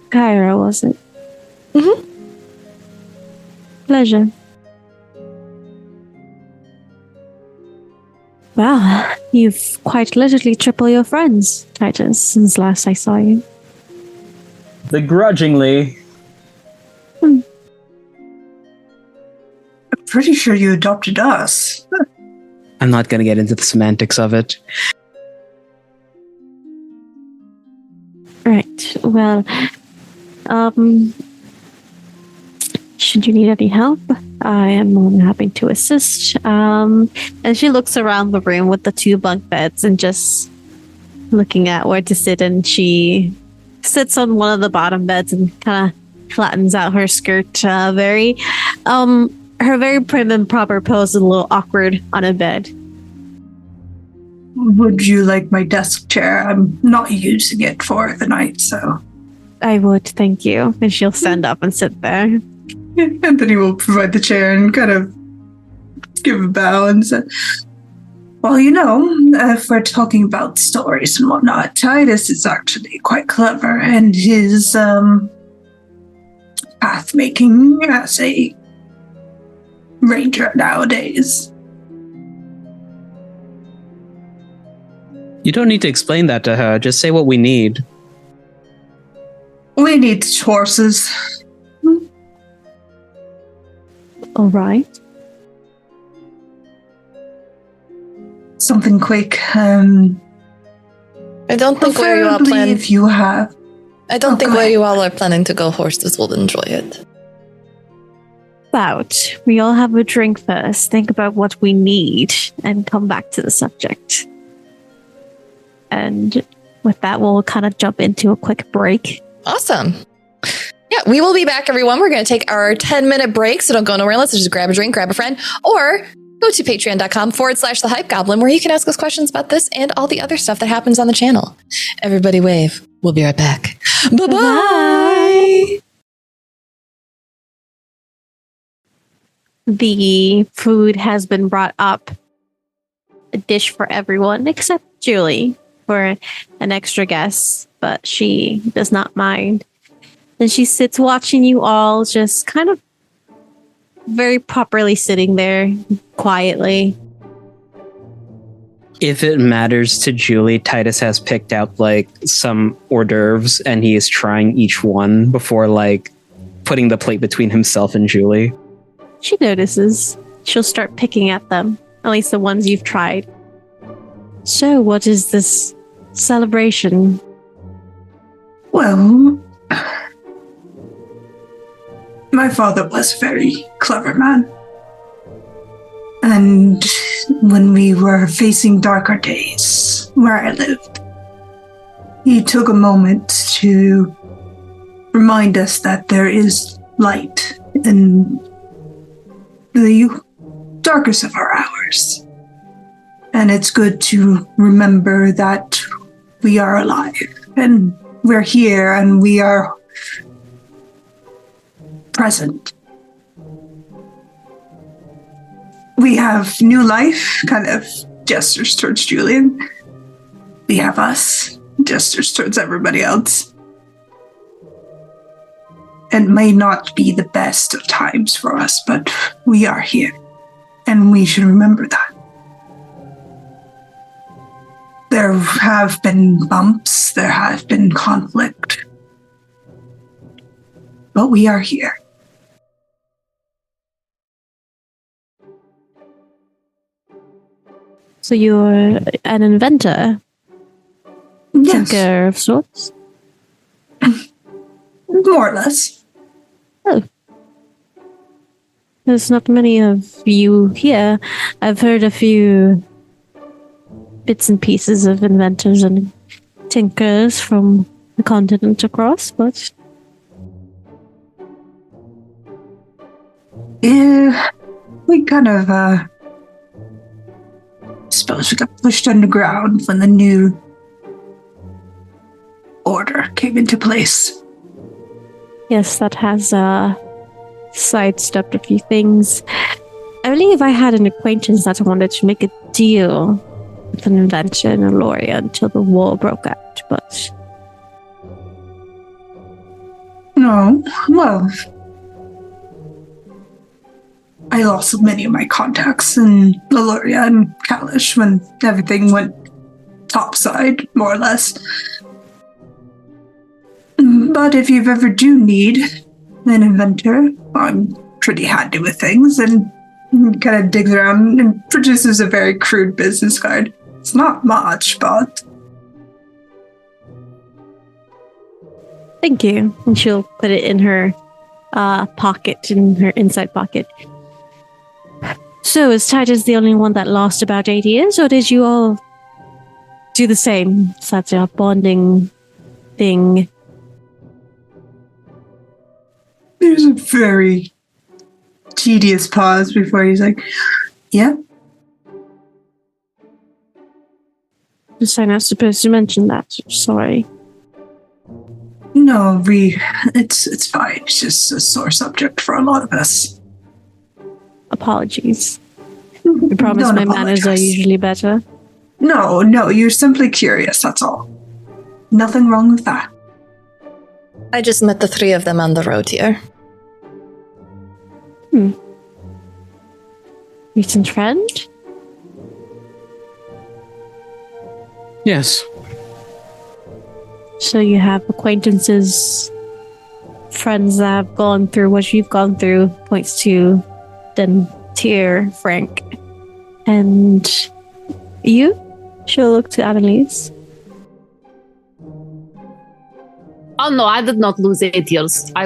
Kyra, was it? Mm-hmm. Pleasure. Well, you've quite literally tripled your friends, Titus, since last I saw you. Begrudgingly. I'm pretty sure you adopted us. I'm not going to get into the semantics of it. Right. Well, should you need any help, I am more than happy to assist. And she looks around the room with the 2 bunk beds and just looking at where to sit, and she sits on one of the bottom beds and kind of flattens out her skirt. Her very prim and proper pose is a little awkward on a bed. Would you like my desk chair? I'm not using it for the night, so. I would, thank you. And she'll stand up and sit there. Anthony will provide the chair and kind of give a bow and say, well, you know, if we're talking about stories and whatnot, Titus is actually quite clever, and his path making as a ranger nowadays. You don't need to explain that to her. Just say what we need. We need horses. All right. Something quick. I don't think where you all plan. If you have. I don't think where you all are planning to go horses will enjoy it. About. We all have a drink first. Think about what we need and come back to the subject. And with that, we'll kind of jump into a quick break. Awesome. Yeah, we will be back, everyone. We're going to take our 10-minute break, so don't go nowhere. Let's just grab a drink, grab a friend, or go to patreon.com/the Hype Goblin, where you can ask us questions about this and all the other stuff that happens on the channel. Everybody wave. We'll be right back. Bye-bye. Bye. The food has been brought up. A dish for everyone except Julie for an extra guest, but she does not mind. Then she sits watching you all, just kind of very properly sitting there quietly. If it matters to Julie, Titus has picked out like some hors d'oeuvres and he is trying each one before like putting the plate between himself and Julie. She notices. She'll start picking at them, at least the ones you've tried. So, what is this celebration? Well, my father was a very clever man. And when we were facing darker days where I lived, he took a moment to remind us that there is light in the darkest of our hours. And it's good to remember that we are alive and we're here and we are present. We have new life, kind of gestures towards Julian. We have us, gestures towards everybody else. It may not be the best of times for us, but we are here. And we should remember that. There have been bumps, there have been conflict. But we are here. So you're an inventor? Yes. Tinker of sorts? More or less. Oh. There's not many of you here. I've heard a few bits and pieces of inventors and tinkers from the continent across, but... Yeah, we kind of, suppose we got pushed underground when the new order came into place. Yes, that has sidestepped a few things. I believe I had an acquaintance that wanted to make a deal with an inventor in Aloria until the war broke out, but... No, well... I lost many of my contacts in Aloria and Kalish when everything went topside, more or less. But if you ever do need an inventor, I'm pretty handy with things, and kind of digs around and produces a very crude business card. It's not much, but... Thank you. And she'll put it in her pocket, in her inside pocket. So, is Titus the only one that lost about 8 years, or did you all do the same? Such a bonding thing. There's a very tedious pause before he's like, yeah. Just I'm not supposed to mention that. Sorry. No, it's fine. It's just a sore subject for a lot of us. Apologies. I promise Don't my manners are apologize. usually better. No, you're simply curious, that's all. Nothing wrong with that. I just met the three of them on the road here. Recent friend? Yes. So you have acquaintances, friends that have gone through what you've gone through, points to then Tier, Frank. And you? She'll look to Annelisse. Oh no, I did not lose 8 years. I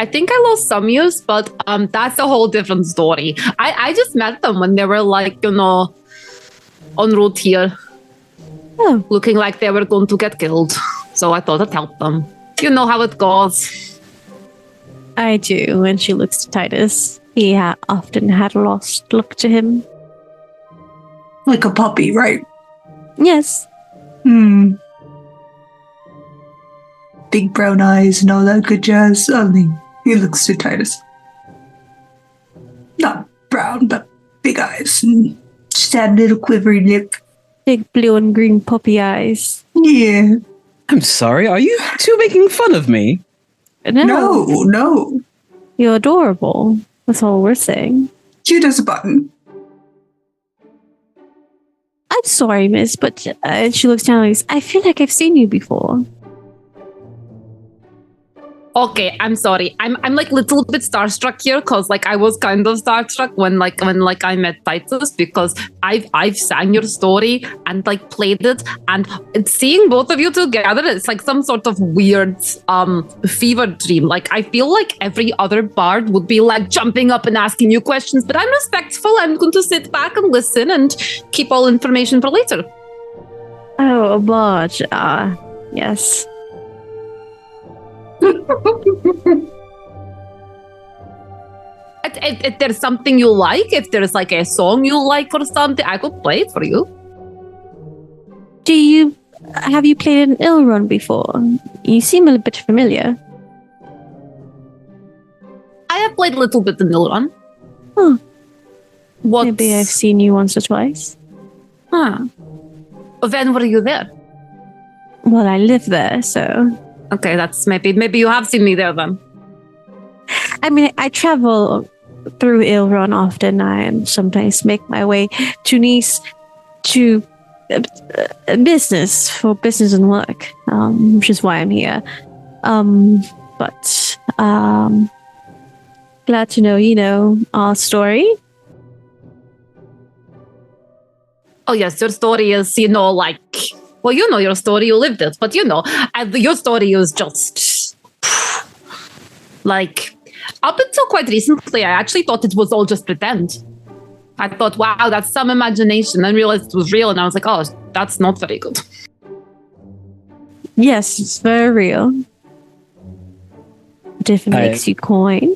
think I lost some years, but that's a whole different story. I just met them when they were en route here. Oh. Looking like they were going to get killed. So I thought I'd help them. You know how it goes. I do, and she looks to Titus. He often had a lost look to him. Like a puppy, right? Yes. Big brown eyes and all that good jazz. Only he looks to Titus. Not brown, but big eyes and just had a little quivery lip. Big blue and green puppy eyes. Yeah. I'm sorry, are you two making fun of me? No. You're adorable. That's all we're saying. Cute as a button. I'm sorry, miss, but she looks down and I feel like I've seen you before. Okay, I'm sorry. I'm little bit starstruck here because I was kind of starstruck when I met Titus because I've sang your story and played it, and seeing both of you together, it's like some sort of weird fever dream. I feel like every other bard would be jumping up and asking you questions, but I'm respectful. I'm going to sit back and listen and keep all information for later. Oh, a bard. Yes. If there's something you like, if there's a song you like or something, I could play it for you. Have you played an ill run before? You seem a bit familiar. I have played a little bit in ill run. Oh. Maybe I've seen you once or twice. Huh. When were you there? Well, I live there, so... Okay, that's maybe you have seen me there then. I mean, I travel through Ilron often. I sometimes make my way to Nice to business and work, which is why I'm here. But glad to know, our story. Oh yes, your story is, well, your story, you lived it, but your story is just up until quite recently, I actually thought it was all just pretend. I thought, wow, that's some imagination, and realized it was real, and I was like, oh, that's not very good. Yes, it's very real. But if it makes you coin.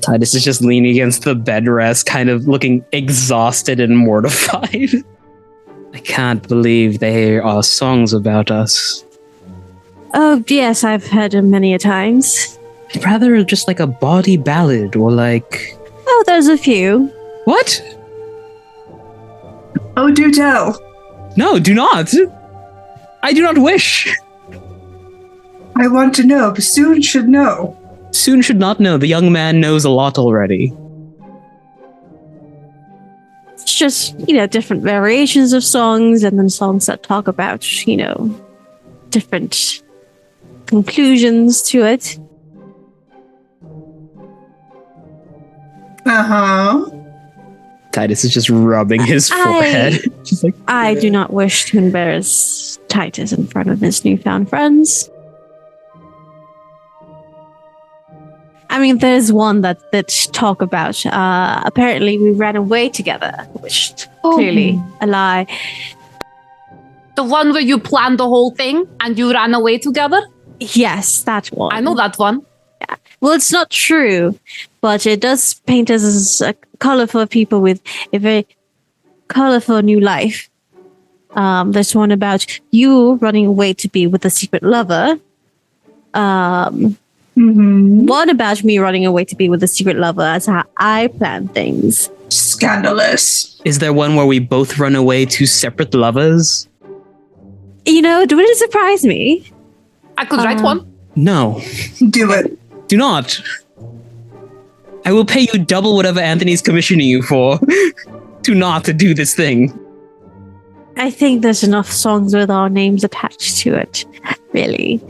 Titus is just leaning against the bed rest, kind of looking exhausted and mortified. I can't believe there are songs about us. Oh, yes, I've heard them many a times. Rather just like a bawdy ballad or like... Oh, there's a few. What? Oh, do tell. No, do not. I do not wish. I want to know, but soon should know. Soon should not know. The young man knows a lot already. It's just, different variations of songs and then songs that talk about, different conclusions to it. Uh-huh. Titus is just rubbing his forehead. Just like, I do not wish to embarrass Titus in front of his newfound friends. I mean, there's one that talk about, apparently we ran away together, which clearly a lie. The one where you planned the whole thing and you ran away together? Yes, that one. I know that one. Yeah. Well, it's not true, but it does paint us as a colorful people with a very colorful new life. There's one about you running away to be with a secret lover. One about me running away to be with a secret lover. That's how I plan things. Scandalous. is there one where we both run away to separate lovers? It wouldn't surprise me. I could write one. No. Do it. Do not. I will pay you double whatever Anthony's commissioning you for to not to do this thing. I think there's enough songs with our names attached to it, really.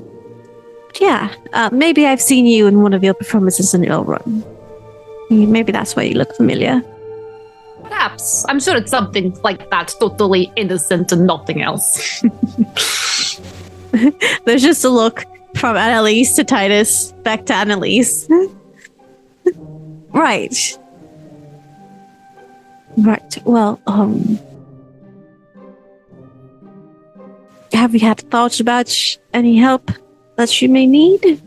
But yeah, maybe I've seen you in one of your performances in Ilron. Maybe that's why you look familiar. Perhaps. I'm sure it's something like that, totally innocent and nothing else. There's just a look from Annelisse to Titus, back to Annelisse. Right. Well, have you had thoughts about any help that you may need?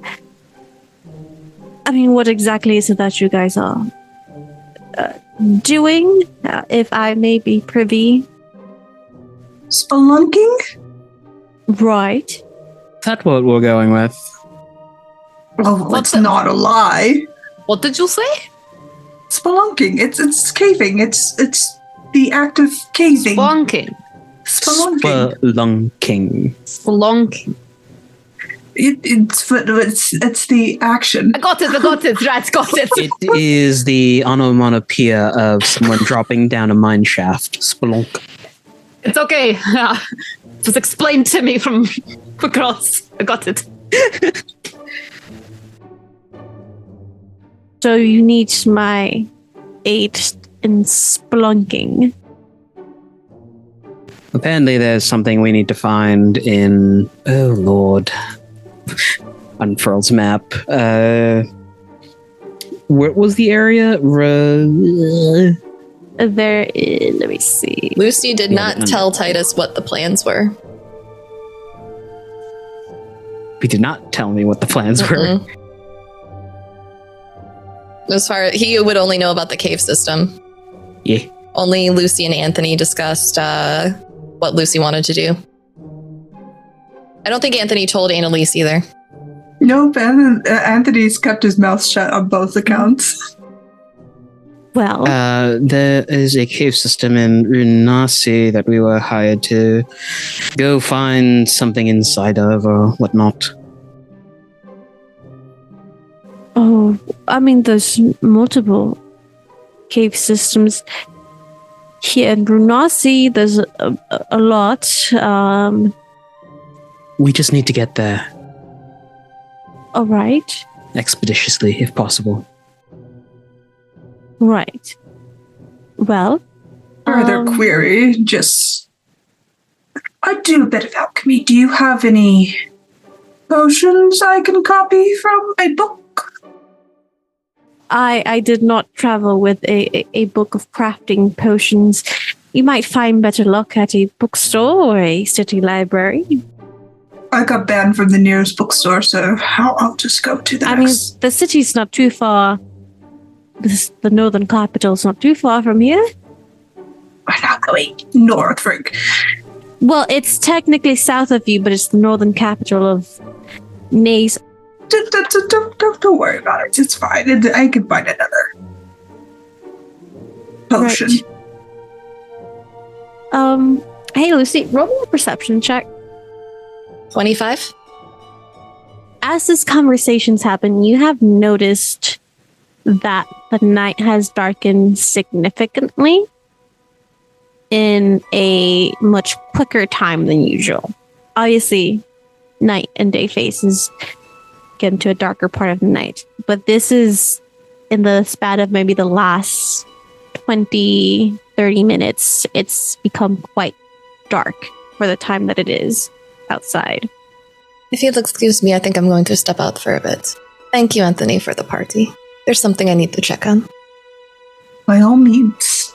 I mean, what exactly is it that you guys are doing, if I may be privy? Spelunking? Right. That's what we're going with. Oh, it's not a lie. What did you say? Spelunking. It's caving. It's the act of caving. Spelunking. Spelunking. Spelunking. It's the action. I got it. Right, got it. It is the onomatopoeia of someone dropping down a mine shaft. Spelunk. It's okay. It was explained to me from across. I got it. So you need my aid in spelunking. Apparently there's something we need to find in... Oh, Lord. Unfurls map. Where was the area? Let me see. Lucy did not tell Titus what the plans were. He did not tell me what the plans were. As far as he would only know about the cave system. Yeah. Only Lucy and Anthony discussed what Lucy wanted to do. I don't think Anthony told Annelisse either. Nope, Anthony's kept his mouth shut on both accounts. Well, there is a cave system in Runasi that we were hired to go find something inside of or whatnot. Oh, I mean, there's multiple cave systems here in Brunasi. There's a lot. We just need to get there All right. expeditiously, if possible. Right. Well, Further query, I do a bit of alchemy. Do you have any potions I can copy from a book? I did not travel with a book of crafting potions. You might find better luck at a bookstore or a city library. I got banned from the nearest bookstore, so I'll just go to the I mean, next. the city's not too far. The northern capital's not too far from here. We're not going north, Frank. Well, it's technically south of you, but it's the northern capital of Nays. Don't worry about it. It's fine. I can find another potion. Right. Hey, Lucy, roll me a perception check. 25? As this conversation's happened, you have noticed that the night has darkened significantly in a much quicker time than usual. Obviously, night and day phases get into a darker part of the night, but this is in the span of maybe the last 20, 30 minutes. It's become quite dark for the time that it is outside. If you'll excuse me, I think I'm going to step out for a bit. Thank you, Anthony, for the party. There's something I need to check on. By all means.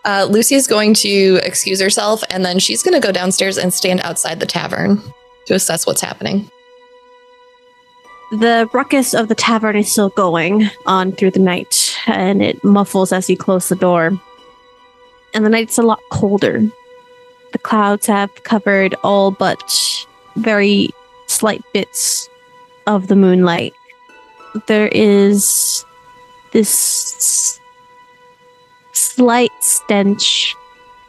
Lucy's going to excuse herself, and then she's going to go downstairs and stand outside the tavern to assess what's happening. The ruckus of the tavern is still going on through the night, and it muffles as you close the door. And the night's a lot colder. The clouds have covered all but very slight bits of the moonlight. There is this slight stench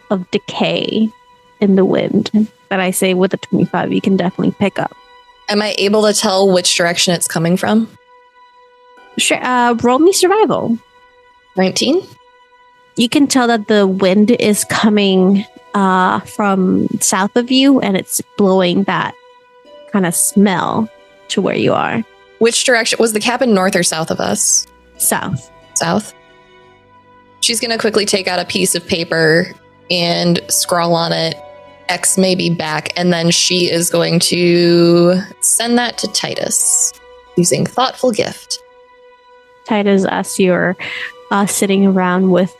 of decay in the wind that I say with a 25 you can definitely pick up. Am I able to tell which direction it's coming from? Sure, roll me survival. 19? You can tell that the wind is coming from south of you, and it's blowing that kind of smell to where you are. Which direction? Was the cabin north or south of us? South. South? She's going to quickly take out a piece of paper and scrawl on it, X may be back, and then she is going to send that to Titus using Thoughtful Gift. Titus, as you're sitting around with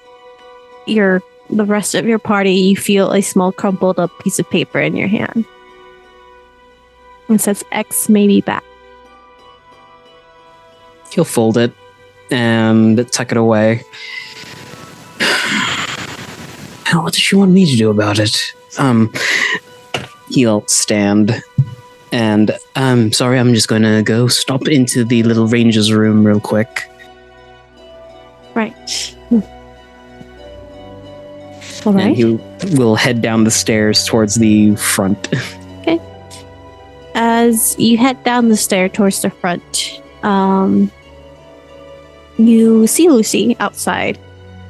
the rest of your party, you feel a small crumpled up piece of paper in your hand. It says X may be back. He'll fold it and tuck it away. Hell, what does she want me to do about it? He'll stand and sorry, I'm just going to go stop into the little ranger's room real quick. Right. All right. And he will head down the stairs towards the front. Okay. As you head down the stair towards the front, you see Lucy outside.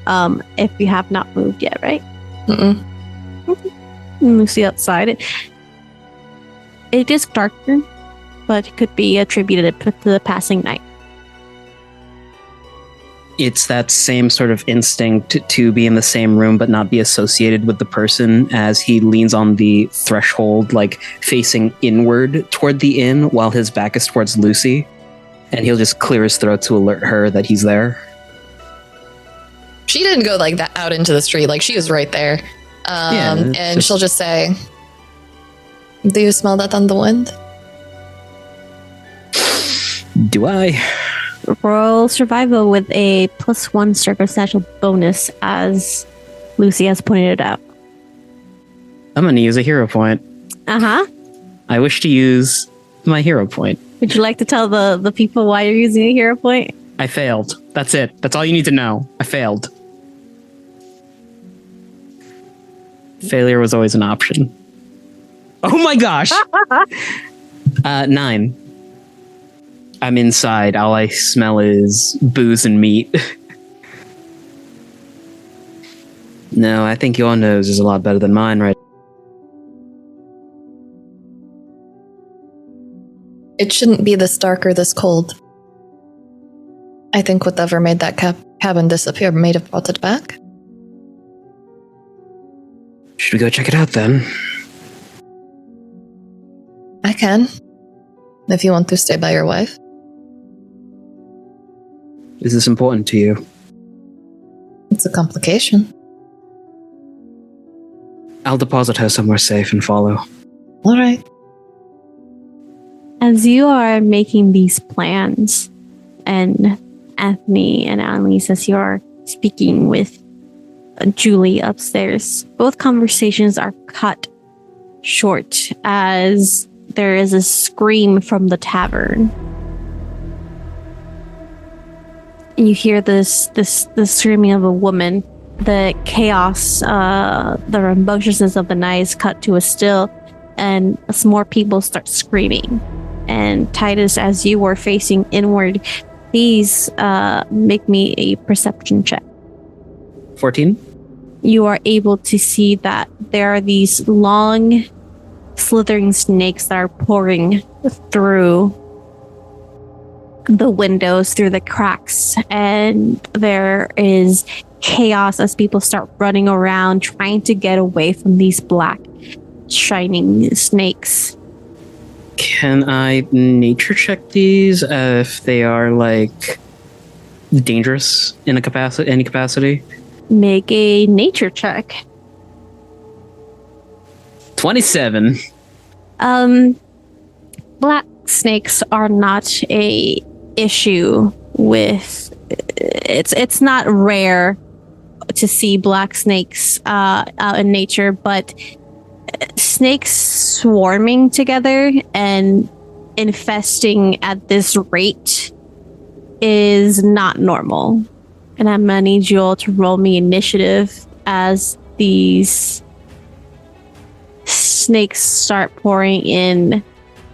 If you have not moved yet, right? Mm-mm. Lucy outside. It is darker, but it could be attributed to the passing night. It's that same sort of instinct to be in the same room but not be associated with the person as he leans on the threshold, like facing inward toward the inn while his back is towards Lucy. And he'll just clear his throat to alert her that he's there. She didn't go like that out into the street. Like, she was right there. And she'll just say, do you smell that on the wind? Do I? Roll survival with a +1 circumstantial bonus, as Lucy has pointed it out. I'm going to use a hero point. Uh-huh. I wish to use my hero point. Would you like to tell the people why you're using a hero point? I failed. That's it. That's all you need to know. I failed. Failure was always an option. Oh my gosh! 9. I'm inside. All I smell is booze and meat. No, I think your nose is a lot better than mine, right? It shouldn't be this dark or this cold. I think whatever made that cabin disappear may have brought it back. Should we go check it out then? I can. If you want to stay by your wife. Is this important to you? It's a complication. I'll deposit her somewhere safe and follow. All right. As you are making these plans, and Anthony and Annelisse, as you are speaking with Julie upstairs, both conversations are cut short as there is a scream from the tavern. And you hear this screaming of a woman. The chaos, the rambunctiousness of the night is cut to a still, and some more people start screaming. And Titus, as you were facing inward, please make me a perception check. 14? You are able to see that there are these long, slithering snakes that are pouring through the windows, through the cracks, and there is chaos as people start running around trying to get away from these black, shining snakes. Can I nature check these if they are like dangerous in any capacity? Make a nature check. 27. Black snakes are not a issue with. It's not rare to see black snakes out in nature, but snakes swarming together and infesting at this rate is not normal. And I'm gonna need you all to roll me initiative as these snakes start pouring in.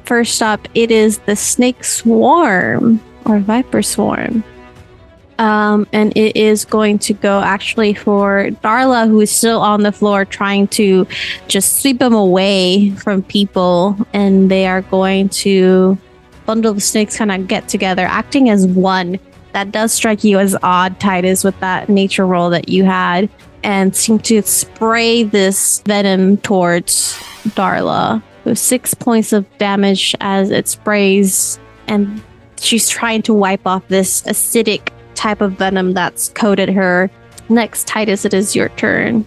First up, it is the snake swarm or viper swarm. And it is going to go actually for Darla, who is still on the floor trying to just sweep them away from people. And they are going to bundle the snakes, kind of get together, acting as one. That does strike you as odd, Titus, with that nature roll that you had, and seem to spray this venom towards Darla with 6 points of damage as it sprays. And she's trying to wipe off this acidic type of venom that's coated her. Next, Titus, it is your turn.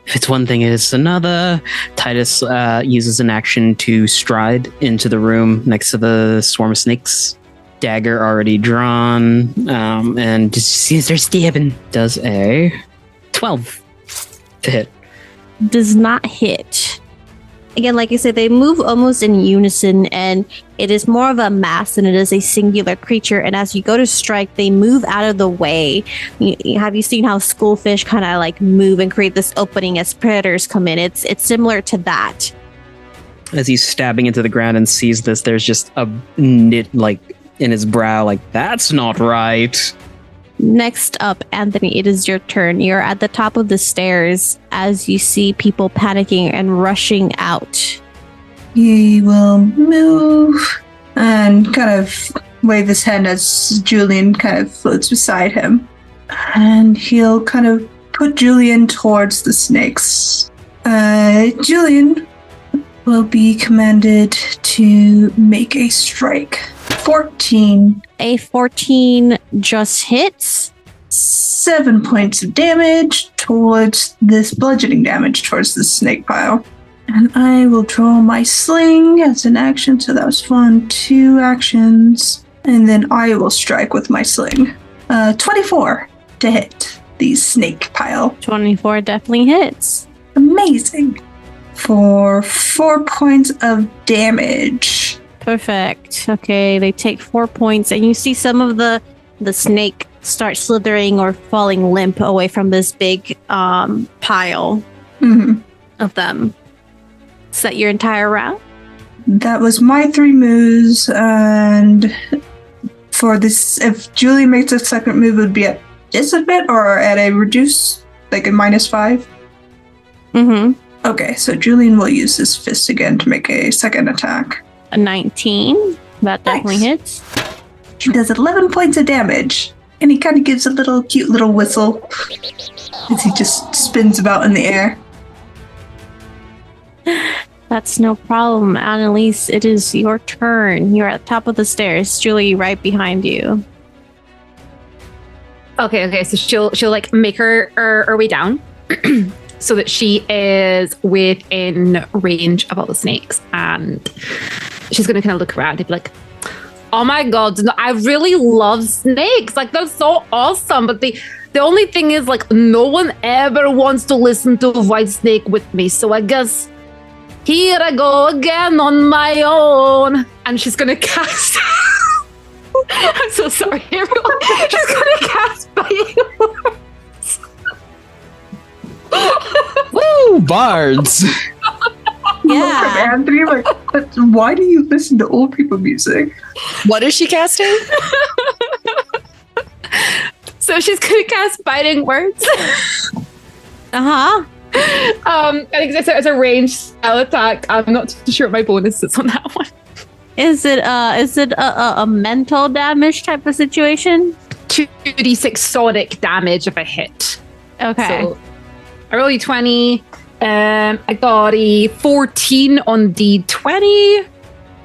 If it's one thing, it's another. Titus uses an action to stride into the room next to the swarm of snakes. Dagger already drawn, and just sees her stabbing. Does a 12 to hit. Does not hit. Again, like you said, they move almost in unison, and it is more of a mass than it is a singular creature. And as you go to strike, they move out of the way. Have you seen how schoolfish kind of like move and create this opening as predators come in? It's similar to that. As he's stabbing into the ground and sees this, there's just a knit like in his brow, like, that's not right. Next up, Anthony, it is your turn. You're at the top of the stairs as you see people panicking and rushing out. He will move and kind of wave his hand as Julian kind of floats beside him. And he'll kind of put Julian towards the snakes. Julian will be commanded to make a strike. 14. A 14 just hits. 7 points of damage towards this bludgeoning damage towards the snake pile. And I will draw my sling as an action, so that was fun. 2 actions. And then I will strike with my sling. 24 to hit the snake pile. 24 definitely hits. Amazing. For 4 points of damage. Perfect. Okay, they take 4 points, and you see some of the snake start slithering or falling limp away from this big pile of them. Is that your entire round? That was my 3 moves, and for this, if Julie makes a second move, it would be at disadvantage or at a reduce, like a -5? Mm-hmm. Okay, so Julian will use his fist again to make a second attack. A 19. That definitely hits. He does 11 points of damage, and he kind of gives a cute little whistle as he just spins about in the air. That's no problem. Annelisse, it is your turn. You're at the top of the stairs. Julie right behind you. Okay. So she'll like make her way down so that she is within range of all the snakes, and she's gonna kind of look around and be like, "Oh my god, I really love snakes. Like they're so awesome, but the only thing is like no one ever wants to listen to White Snake with me. So I guess here I go again on my own." And she's gonna cast. I'm so sorry, everyone. She's gonna cast Biting Words. Woo, bards! Yeah. Anthony, like, why do you listen to old people music? What is she casting? So she's gonna cast Biting Words. Uh-huh. I think it's a ranged spell attack. I'm not too sure what my bonus is on that one. Is it a mental damage type of situation? 2d6 sonic damage if I hit. Okay. So I rolled a 20. I got a 14 on D20.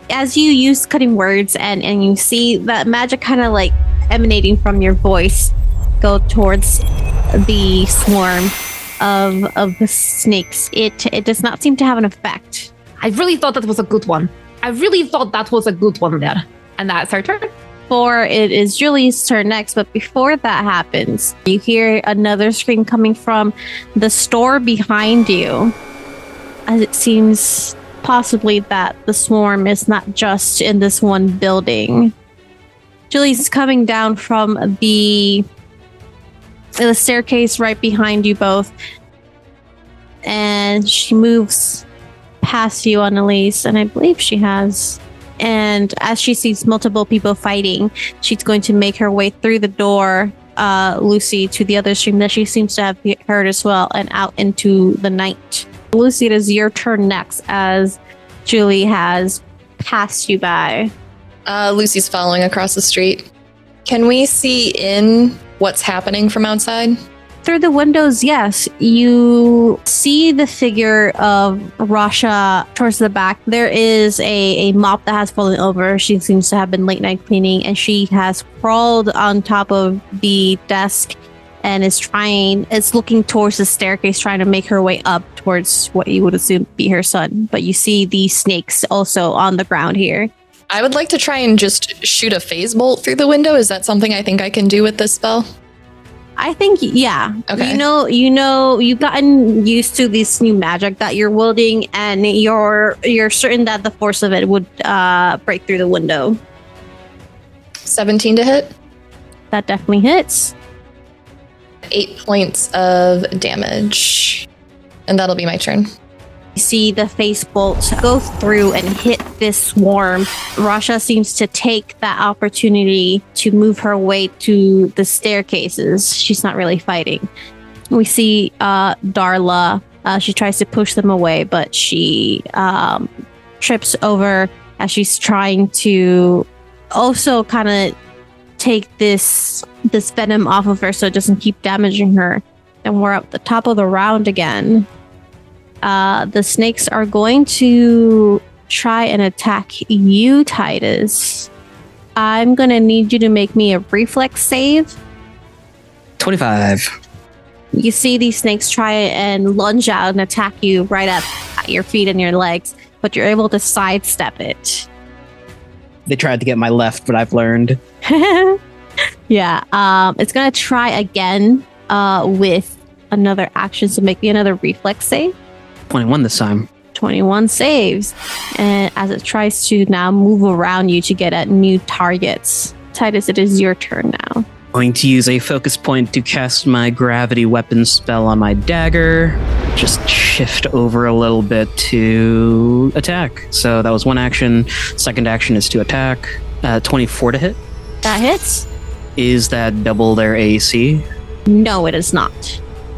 As you use cutting words and you see that magic kind of like emanating from your voice go towards the swarm of the snakes, it does not seem to have an effect. I really thought that was a good one. There. And that's our turn. For it is Julie's turn next, but before that happens, you hear another scream coming from the store behind you, as it seems possibly that the swarm is not just in this one building. Julie's coming down from the staircase right behind you both, and she moves past you, Annelisse, and I believe she has. And as she sees multiple people fighting, she's going to make her way through the door, Lucy, to the other stream that she seems to have heard as well, and out into the night. Lucy, it is your turn next, as Julie has passed you by. Lucy's following across the street. Can we see in what's happening from outside? Through the windows, yes. You see the figure of Rasha towards the back. There is a mop that has fallen over. She seems to have been late night cleaning, and she has crawled on top of the desk and is looking towards the staircase, trying to make her way up towards what you would assume be her son. But you see these snakes also on the ground here. I would like to try and just shoot a phase bolt through the window. Is that something I think I can do with this spell? I think, yeah. Okay. You've gotten used to this new magic that you're wielding, and you're certain that the force of it would break through the window. 17 to hit. That definitely hits. 8 points of damage. And that'll be my turn. You see the face bolt go through and hit this swarm. Rasha seems to take that opportunity to move her way to the staircases. She's not really fighting. We see Darla. She tries to push them away, but she trips over as she's trying to also kind of take this venom off of her so it doesn't keep damaging her. And we're at the top of the round again. The snakes are going to try and attack you, Titus. I'm going to need you to make me a reflex save. 25. You see these snakes try and lunge out and attack you right at your feet and your legs, but you're able to sidestep it. They tried to get my left, but I've learned. Yeah. It's going to try again with another action, so make me another reflex save. 21 this time. 21 saves. And as it tries to now move around you to get at new targets. Titus, it is your turn now. Going to use a focus point to cast my gravity weapon spell on my dagger. just shift over a little bit to attack. So that was one action. Second action is to attack. 24 to hit. That hits? Is that double their AC? No, it is not.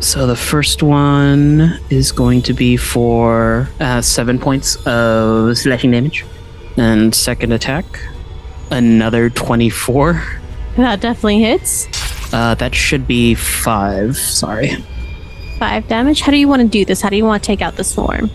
So the first one is going to be for 7 points of slashing damage. And second attack, another 24. That definitely hits. That should be 5. Sorry. 5 damage. How do you want to do this? How do you want to take out the swarm?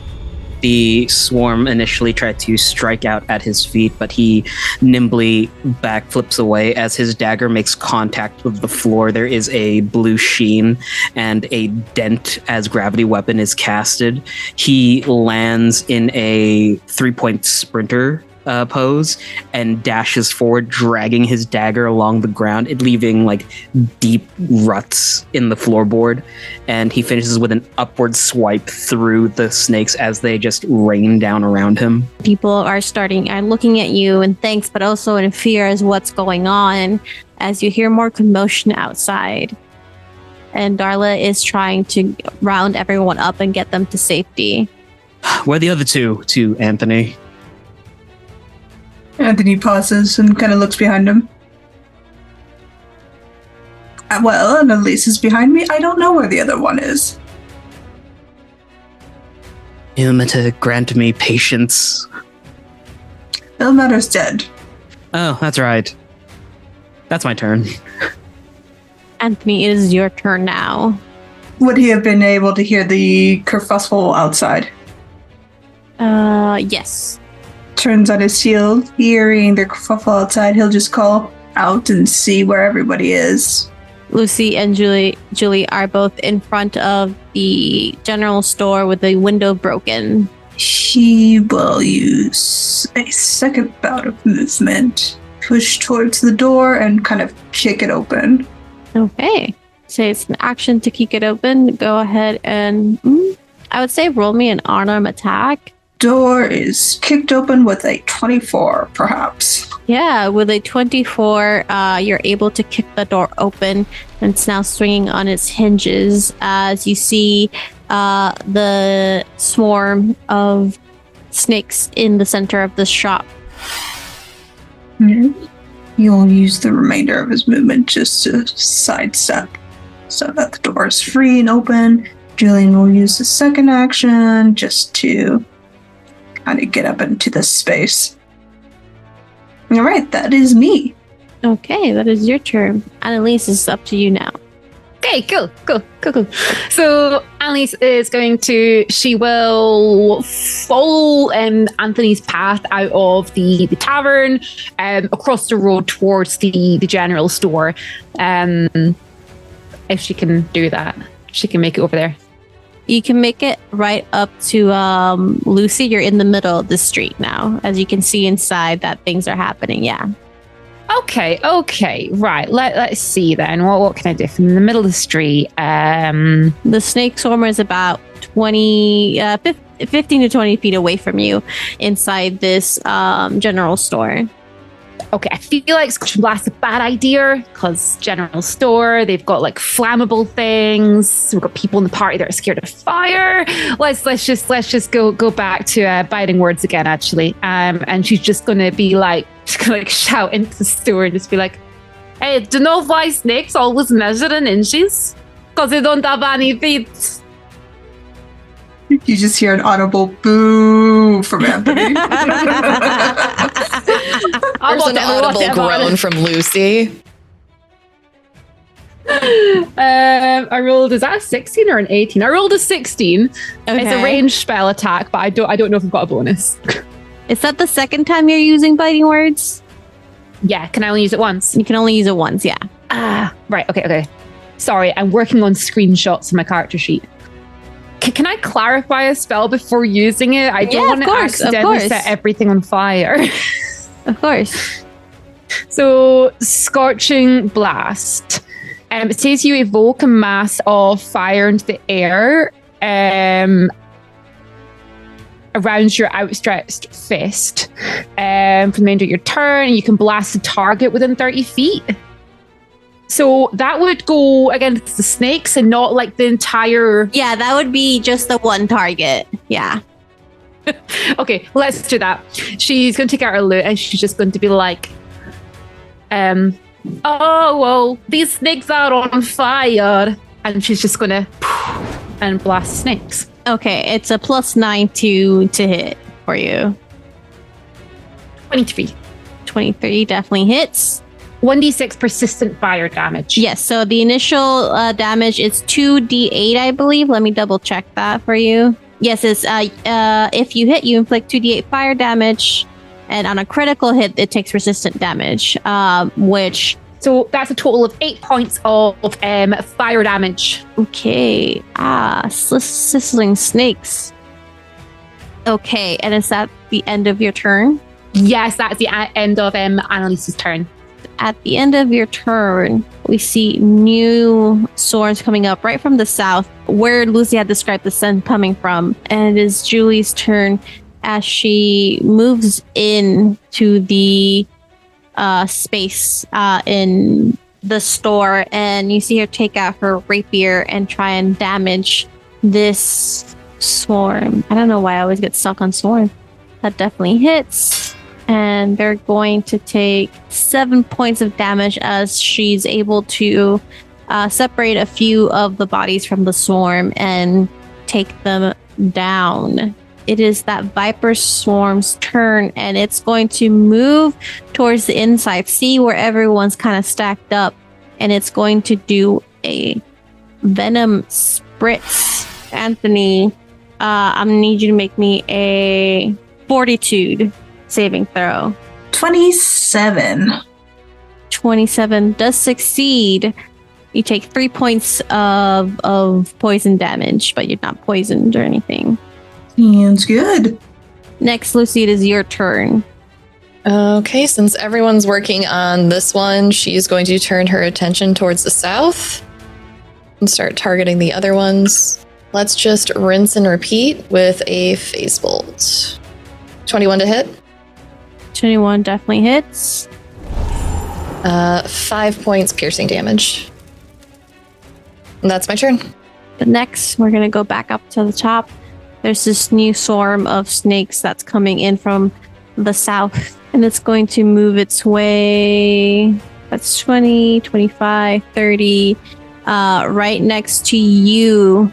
The swarm initially tried to strike out at his feet, but he nimbly backflips away as his dagger makes contact with the floor. There is a blue sheen and a dent as gravity weapon is casted. He lands in a 3-point sprinter pose and dashes forward, dragging his dagger along the ground, leaving like deep ruts in the floorboard. And he finishes with an upward swipe through the snakes as they just rain down around him. People are looking at you in thanks, but also in fear as what's going on as you hear more commotion outside. And Darla is trying to round everyone up and get them to safety. Where are the other two? To Anthony. Anthony pauses and kind of looks behind him. Well, Annelisse is behind me. I don't know where the other one is. You meant to grant me patience. Ilmater's dead. Oh, that's right. That's my turn. Anthony, it is your turn now. Would he have been able to hear the kerfuffle outside? Yes. Turns on his heel, hearing the kerfuffle outside, he'll just call out and see where everybody is. Lucy and Julie are both in front of the general store with the window broken. He will use a second bout of movement, push towards the door and kind of kick it open. Okay. So it's an action to kick it open. Go ahead and I would say roll me an unarmed attack. Door is kicked open with a 24, perhaps. Yeah, with a 24, you're able to kick the door open, and it's now swinging on its hinges as you see the swarm of snakes in the center of the shop. Mm-hmm. He'll use the remainder of his movement just to sidestep so that the door is free and open. Julian will use the second action just to kind of get up into this space. All right, that is me. Okay, that is your turn. Annelisse, is up to you now. Okay, cool. So Annelisse is she will follow Anthony's path out of the tavern, across the road towards the general store. If she can do that, she can make it over there. You can make it right up to Lucy. You're in the middle of the street now. As you can see inside that things are happening. Yeah. Okay. Right. Let's see then. What can I do from the middle of the street? The snake swarmer is about 15 to 20 feet away from you inside this general store. Okay, I feel like Scotch Blast is a bad idea because general store, they've got like flammable things. We've got people in the party that are scared of fire. Let's just go back to biting words again, actually. And she's just gonna be like, shout into the store and just be like, "Hey, do you know why snakes always measure in inches? Because they don't have any feet." You just hear an audible boo from Anthony. There's an audible groan from Lucy. I rolled, is that a 16 or an 18? I rolled a 16. Okay. It's a ranged spell attack, but I don't know if I've got a bonus. Is that the second time you're using biting words? Yeah, can I only use it once? You can only use it once, yeah. Right, okay. Sorry, I'm working on screenshots of my character sheet. Can I clarify a spell before using it? I don't want to accidentally set everything on fire. Of course. So, Scorching Blast. It says you evoke a mass of fire into the air around your outstretched fist. From the end of your turn, you can blast a target within 30 feet. So that would go against the snakes and not like the entire... Yeah, that would be just the one target. Yeah. Okay, let's do that. She's going to take out her loot and she's just going to be like, oh, well, these snakes are on fire. And she's just going to and blast snakes. Okay, it's a +9 to hit for you. 23. 23 definitely hits. 1d6 persistent fire damage. Yes, so the initial damage is 2d8, I believe. Let me double check that for you. Yes, it's if you hit, you inflict 2d8 fire damage, and on a critical hit, it takes resistant damage, which... So that's a total of 8 points of fire damage. Okay. Sizzling snakes. Okay, and is that the end of your turn? Yes, that's the end of Annelise's turn. At the end of your turn, we see new swords coming up right from the south, where Lucy had described the sun coming from. And it is Julie's turn as she moves in to the space in the store, and you see her take out her rapier and try and damage this swarm. I don't know why I always get stuck on swarm. That definitely hits. And they're going to take 7 points of damage as she's able to separate a few of the bodies from the swarm and take them down. It is that Viper Swarm's turn, and it's going to move towards the inside, see where everyone's kind of stacked up, and it's going to do a Venom Spritz. Anthony, I'm going to need you to make me a Fortitude saving throw. 27. 27 does succeed. You take 3 points of poison damage, but you're not poisoned or anything. Sounds good. Next, Lucy, it is your turn. Okay, since everyone's working on this one, she's going to turn her attention towards the south and start targeting the other ones. Let's just rinse and repeat with a phase bolt. 21 to hit. 21 definitely hits. 5 points piercing damage. And that's my turn. The next, we're going to go back up to the top. There's this new swarm of snakes that's coming in from the south, and it's going to move its way. That's 20, 25, 30, right next to you,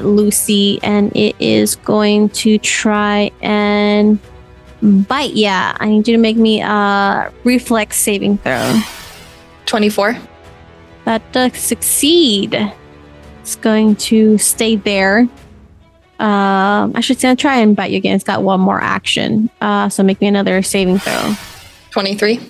Lucy, and it is going to try and bite. Yeah, I need you to make me a reflex saving throw. 24. That does succeed. It's going to stay there. I should say, I'll try and bite you again. It's got one more action. So make me another saving throw. 23.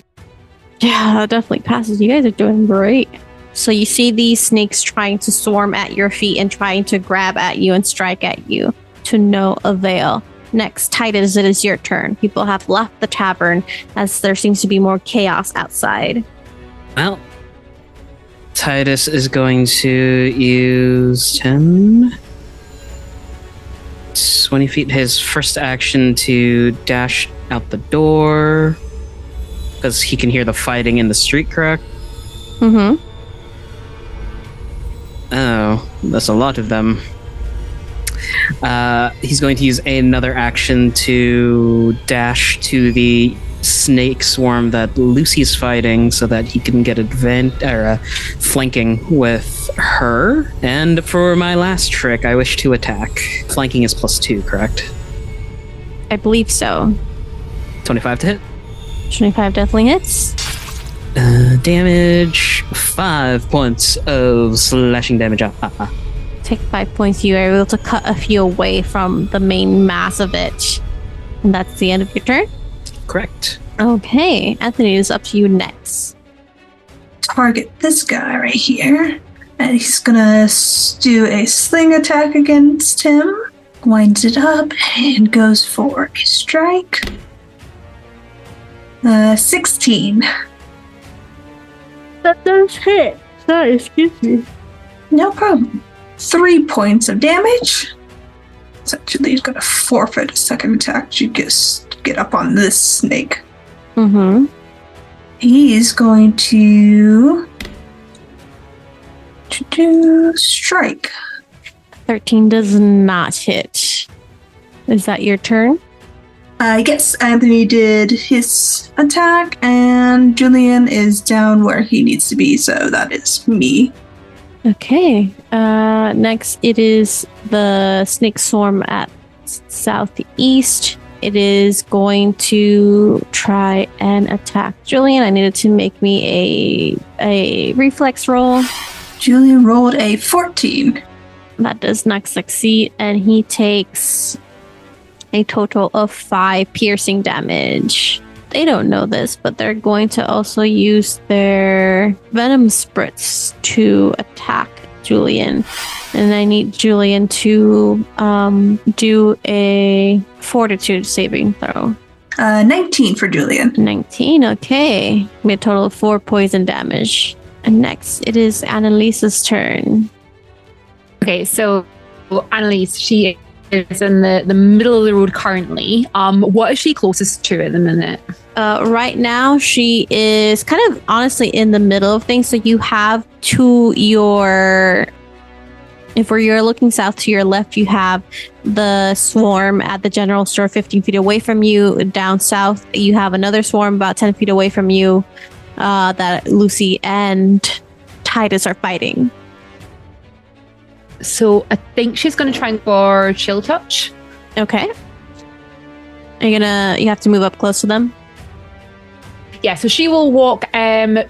Yeah, that definitely passes. You guys are doing great. So you see these snakes trying to swarm at your feet and trying to grab at you and strike at you, to no avail. Next, Titus, it is your turn. People have left the tavern as there seems to be more chaos outside. Well, Titus is going to use 10... 20 feet, his first action to dash out the door, because he can hear the fighting in the street, correct? Mm-hmm. Oh, that's a lot of them. He's going to use another action to dash to the snake swarm that Lucy's fighting so that he can get flanking with her. And for my last trick, I wish to attack. Flanking is +2, correct? I believe so. 25 to hit. 25 definitely hits. Damage, 5 points of slashing damage. Take 5 points. You are able to cut a few away from the main mass of it. And that's the end of your turn? Correct. Okay, Anthony, it's up to you next. Target this guy right here. And he's gonna do a sling attack against him. Winds it up and goes for a strike. 16. That does hit. Sorry, excuse me. No problem. 3 points of damage. Essentially, he's gonna forfeit a second attack to get up on this snake. Mm-hmm. He's going to Strike. 13 does not hit. Is that your turn? I guess Anthony did his attack, and Julian is down where he needs to be, so that is me. Okay. Next, it is the snake swarm at southeast. It is going to try and attack Julian. I needed to make me a reflex roll. Julian rolled a 14. That does not succeed, and he takes a total of 5 piercing damage. They don't know this, but they're going to also use their venom spritz to attack Julian. And I need Julian to do a fortitude saving throw. 19 for Julian. 19, okay. We have a total of 4 poison damage. And next, it is Annelise's turn. Okay, so Annelisse, she is in the middle of the road currently. What is she closest to at the minute? Right now, she is kind of honestly in the middle of things. So you have to your... If you're looking south to your left, you have the swarm at the general store 15 feet away from you. Down south, you have another swarm about 10 feet away from you that Lucy and Titus are fighting. So I think she's going to try and go for chill touch. Okay. You have to move up close to them? Yeah, so she will walk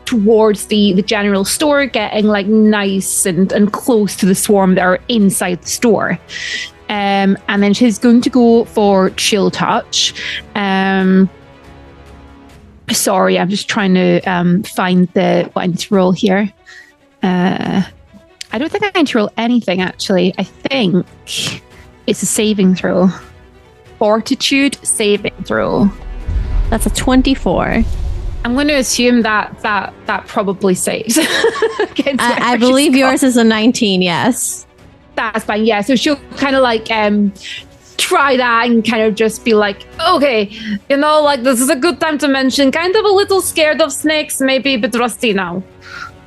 towards the general store, getting like nice and close to the swarm that are inside the store. And then she's going to go for chill touch. Sorry, I'm just trying to find what I need to roll here. I don't think I need to roll anything, actually. I think it's a saving throw. Fortitude saving throw. That's a 24. I'm going to assume that probably saves. I believe yours is a 19, yes. That's fine, yeah. So she'll kind of like try that and kind of just be like, okay, like this is a good time to mention, kind of a little scared of snakes, maybe a bit rusty now.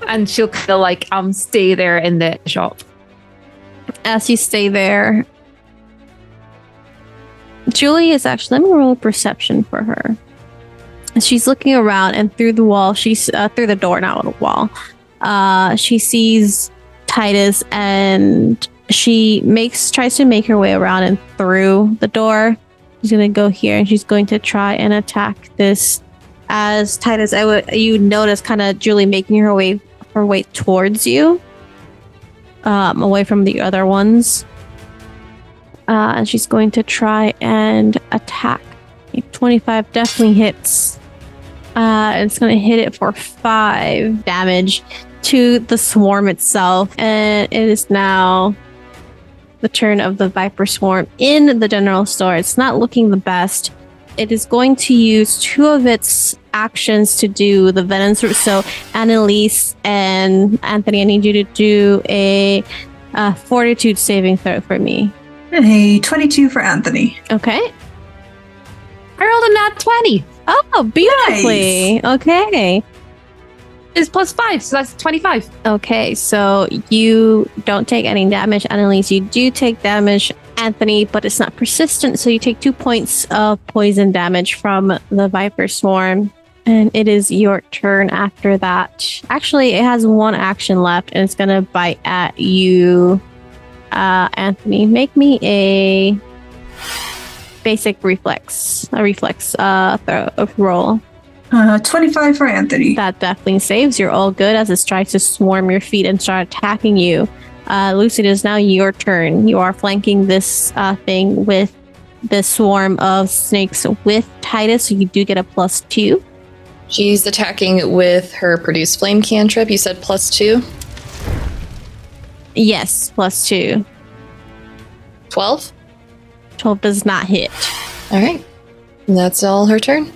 And she'll kind of like stay there in the shop. As you stay there, Julie is actually, let me roll a perception for her. She's looking around, and through the wall, she's through the door, not a wall. She sees Titus, and she tries to make her way around and through the door. She's gonna go here, and she's going to try and attack this. As Titus, you notice kind of Julie making her way towards you, away from the other ones. And she's going to try and attack. 25 definitely hits. It's going to hit it for 5 damage to the swarm itself. And it is now the turn of the Viper Swarm in the general store. It's not looking the best. It is going to use 2 of its actions to do the venom. So Annelisse and Anthony, I need you to do a fortitude saving throw for me. A 22 for Anthony. Okay. I rolled a nat 20. Oh, beautifully. Nice. Okay. It's +5, so that's 25. Okay, so you don't take any damage, Annelisse. You do take damage, Anthony, but it's not persistent, so you take 2 points of poison damage from the Viper Swarm. And it is your turn after that. Actually, it has 1 action left, and it's going to bite at you, Anthony. Make me a basic reflex roll. 25 for Anthony. That definitely saves. You're all good as it tries to swarm your feet and start attacking you. Lucy, it is now your turn. You are flanking this thing with the swarm of snakes with Titus, so you do get a +2. She's attacking with her produce flame cantrip. You said +2? Yes, +2. 12? 12 does not hit. All right. That's all her turn.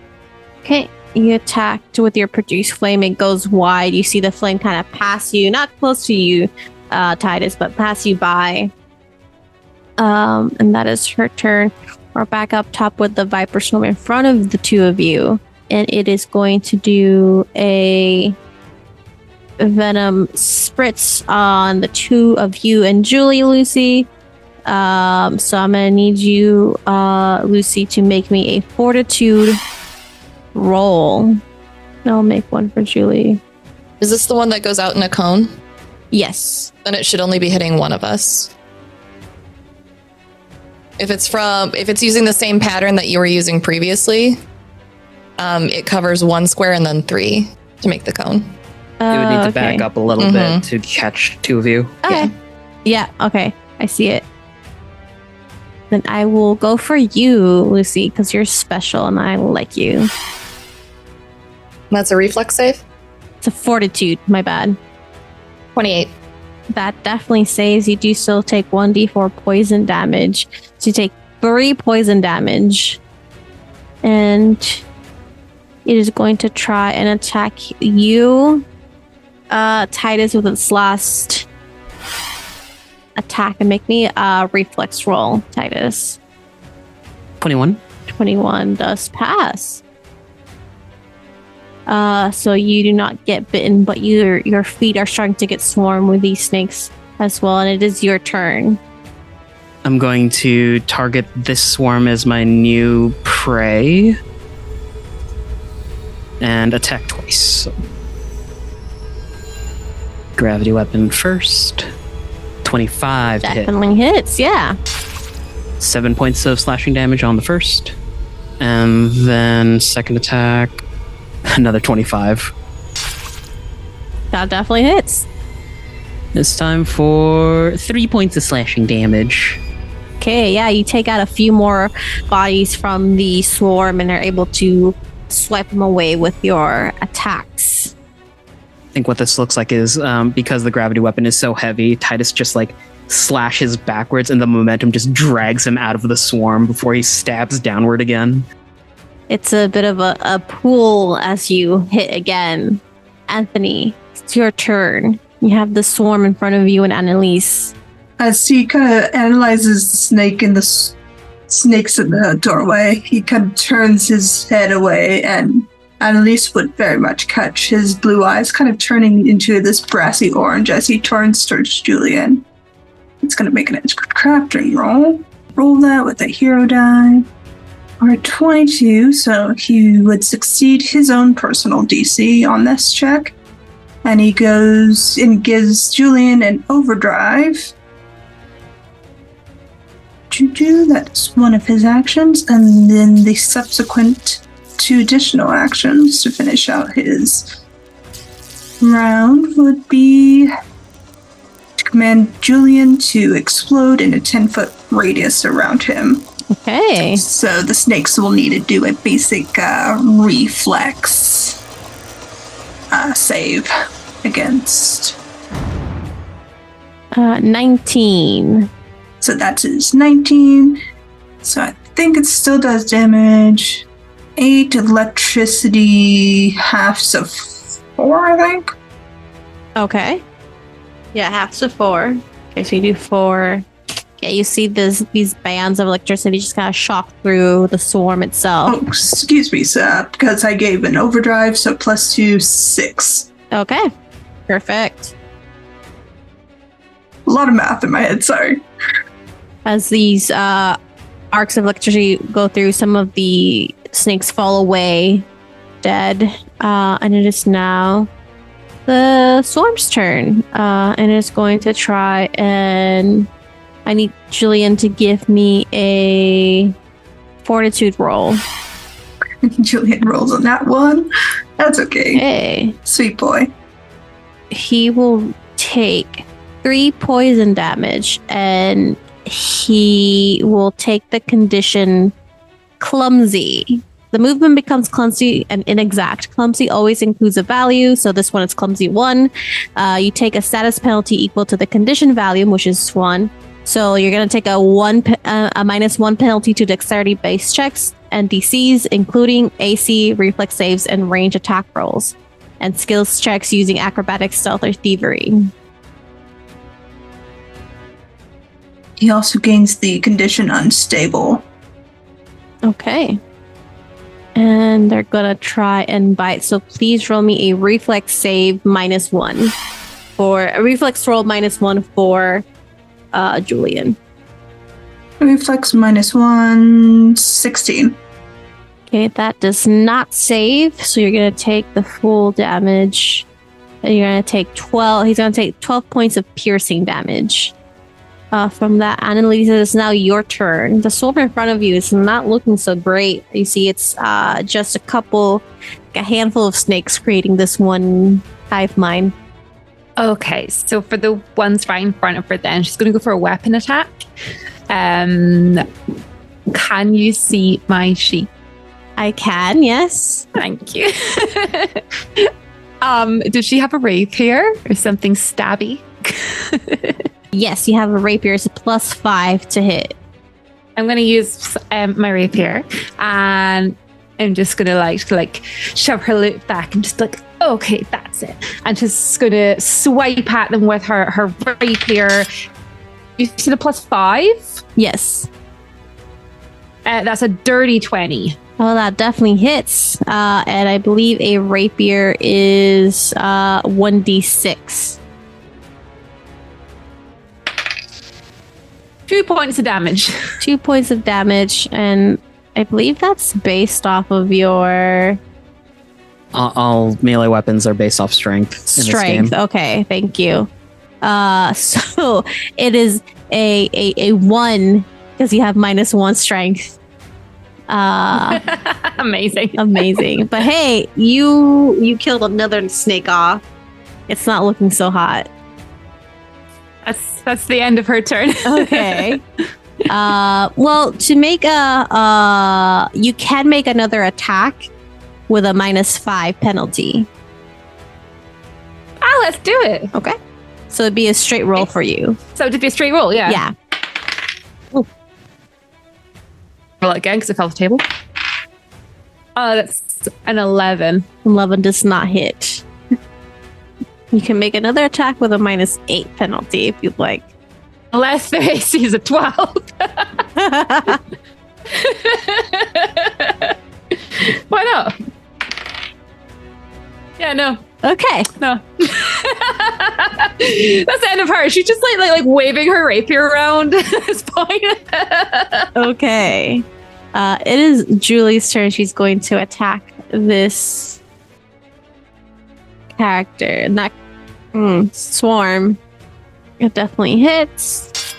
Okay. You attacked with your produce flame. It goes wide. You see the flame kind of pass you, not close to you, Titus, but pass you by. And that is her turn. We're back up top with the Viper Swarm in front of the 2 of you. And it is going to do a venom spritz on the two of you and Julie, Lucy. So I'm gonna need you, Lucy, to make me a fortitude roll. I'll make one for Julie. Is this the one that goes out in a cone? Yes. Then it should only be hitting one of us. If it's using the same pattern that you were using previously, it covers 1 square and then 3 to make the cone. You would need to back up a little bit to catch 2 of you. Okay. Yeah, okay. I see it. Then I will go for you, Lucy, because you're special and I like you. That's a reflex save? It's a fortitude, my bad. 28. That definitely saves. You do still take 1d4 poison damage. So you take 3 poison damage. And it is going to try and attack you, Titus, with its last attack. And make me a reflex roll, Titus. 21. 21 does pass. So you do not get bitten, but your feet are starting to get swarmed with these snakes as well, and it is your turn. I'm going to target this swarm as my new prey and attack twice. Gravity weapon first. 25 to hit. Definitely hits, yeah. 7 points of slashing damage on the first. And then second attack, another 25. That definitely hits. This time for 3 points of slashing damage. Okay, yeah, you take out a few more bodies from the swarm and are able to swipe them away with your attacks. I think what this looks like is because the gravity weapon is so heavy, Titus just like slashes backwards and the momentum just drags him out of the swarm before he stabs downward again. It's a bit of a pull as you hit again. Anthony, it's your turn. You have the swarm in front of you and Annelisse. As he kind of analyzes the snake and the snakes in the doorway, he kind of turns his head away, and Annelisse would very much catch his blue eyes kind of turning into this brassy orange as he turns towards Julian. It's going to make an crafting roll. Roll that with a hero die. Or 22, so he would succeed his own personal DC on this check. And he goes and gives Julian an overdrive. That's one of his actions, and then the subsequent 2 additional actions to finish out his round would be to command Julian to explode in a 10-foot radius around him. Okay. So the snakes will need to do a basic reflex save against 19. So that is 19. So I think it still does damage. 8 electricity, halves of 4, I think. Okay. Yeah, halves of 4. Okay, so you do 4. Yeah, you see these bands of electricity just kind of shock through the swarm itself. Oh, excuse me, sir, because I gave an overdrive, so +2, 6. Okay, perfect. A lot of math in my head, sorry. As these arcs of electricity go through, some of the snakes fall away, dead, and it is now the swarm's turn, and it's going to try and I need Julian to give me a fortitude roll. Julian rolls on that one. That's okay. Hey, Sweet boy. he will take 3 poison damage, and he will take the condition clumsy. The movement becomes clumsy and inexact. Clumsy always includes a value, so this one is clumsy 1. You take a status penalty equal to the condition value, which is 1. So you're going to take a -1 penalty to dexterity based checks and DCs, including AC, reflex saves, and range attack rolls, and skills checks using acrobatics, stealth, or thievery. He also gains the condition unstable. Okay. And they're gonna try and bite. So please roll me a reflex save -1 for a reflex roll -1 for Julian. Reflex -1, 16. Okay, that does not save. So you're gonna take the full damage. And you're gonna take 12. He's gonna take 12 points of piercing damage. From that, Annelisse, it's now your turn. The swarm in front of you is not looking so great. You see, it's just a handful of snakes creating this one hive mind. Okay, so for the ones right in front of her, then she's going to go for a weapon attack. Can you see my sheep? I can, yes. Thank you. Does she have a rapier or something stabby? Yes, you have a rapier. It's a +5 to hit. I'm going to use my rapier, and I'm just going to like shove her lip back and just like, okay, that's it. And just going to swipe at them with her rapier. You said a +5? Yes. That's a dirty 20. Oh, that definitely hits. And I believe a rapier is 1d6. 2 points of damage. 2 points of damage, and I believe that's based off of your All melee weapons are based off strength. strength. Okay, thank you. So it is a 1 because you have -1 strength. Amazing. Amazing. But hey, you killed another snake off. It's not looking so hot. That's the end of her turn. Okay. Well, to make you can make another attack with a -5 penalty. Let's do it. Okay. So it'd be a straight roll for you. So it'd be a straight roll, yeah. Yeah. Roll it again because it fell off the table. Oh, that's an 11. 11 does not hit. You can make another attack with a -8 penalty if you'd like. Unless the AC is a 12. Why not? Yeah, no. Okay. No. That's the end of her. She's just like waving her rapier around at this point. Okay. It is Julie's turn. She's going to attack this character. And that swarm. It definitely hits.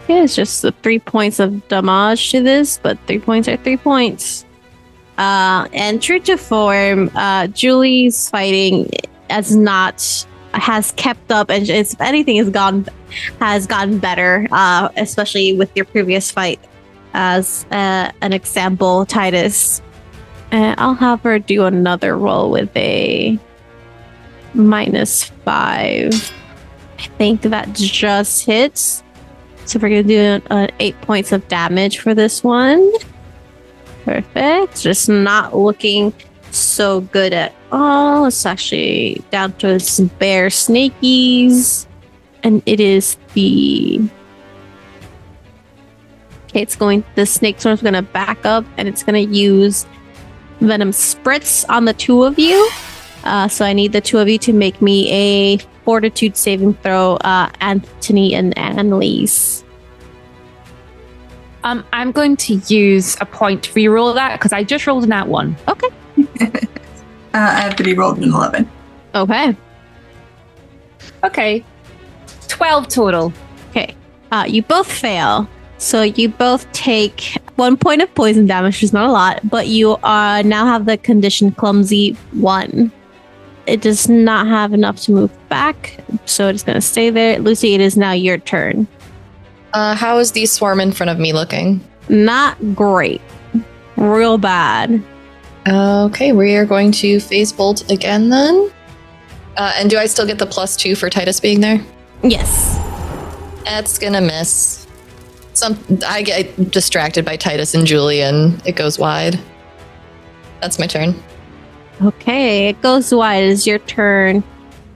Okay, it's just the 3 points of damage to this, but 3 points are 3 points. And true to form, Julie's fighting has kept up, and if anything has gotten better, especially with your previous fight. As an example, Titus, I'll have her do another roll with a -5. I think that just hits. So we're gonna do 8 points of damage for this one. Perfect. Just not looking so good at all. It's actually down to some bare snakies. And it is the snake swarm's gonna back up, and it's gonna use venom spritz on the two of you. So I need the two of you to make me a fortitude saving throw, Anthony and Annelisse. I'm going to use a point to reroll that because I just rolled in that one. Okay. Anthony rolled an 11. Okay. Okay. 12 total. Okay. You both fail. So you both take 1 point of poison damage, which is not a lot, but you now have the condition clumsy 1. It does not have enough to move back, so it's going to stay there. Lucy, it is now your turn. How is the swarm in front of me looking? Not great. Real bad. Okay, we are going to phase bolt again then. And do I still get the +2 for Titus being there? Yes. That's gonna miss. I get distracted by Titus and Julie, and it goes wide. That's my turn. Okay, it goes wide. It is your turn.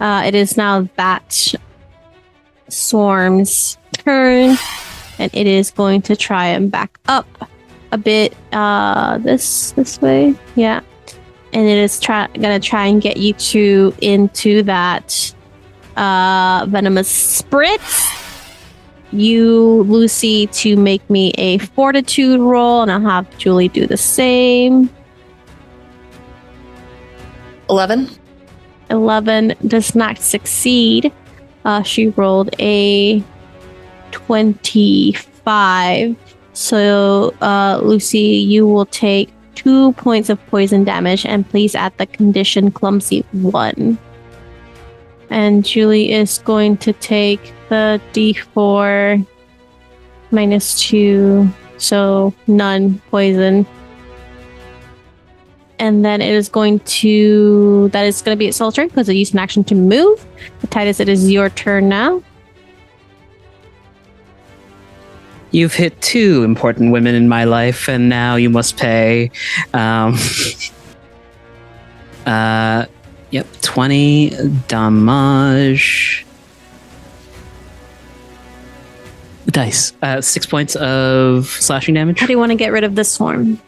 It is now that swarm's turn, and it is going to try and back up a bit this way. Yeah. And it is gonna try and get you into that venomous spritz. You, Lucy, to make me a fortitude roll, and I'll have Julie do the same. 11. 11 does not succeed. She rolled a 25. So, Lucy, you will take 2 points of poison damage, and please add the condition clumsy 1. And Julie is going to take the D4 -2, so none poison. And then that is going to be its sole turn because it used an action to move. Titus, it is your turn now. You've hit 2 important women in my life, and now you must pay. Yep, 20 damage. Dice. 6 points of slashing damage. How do you want to get rid of this swarm?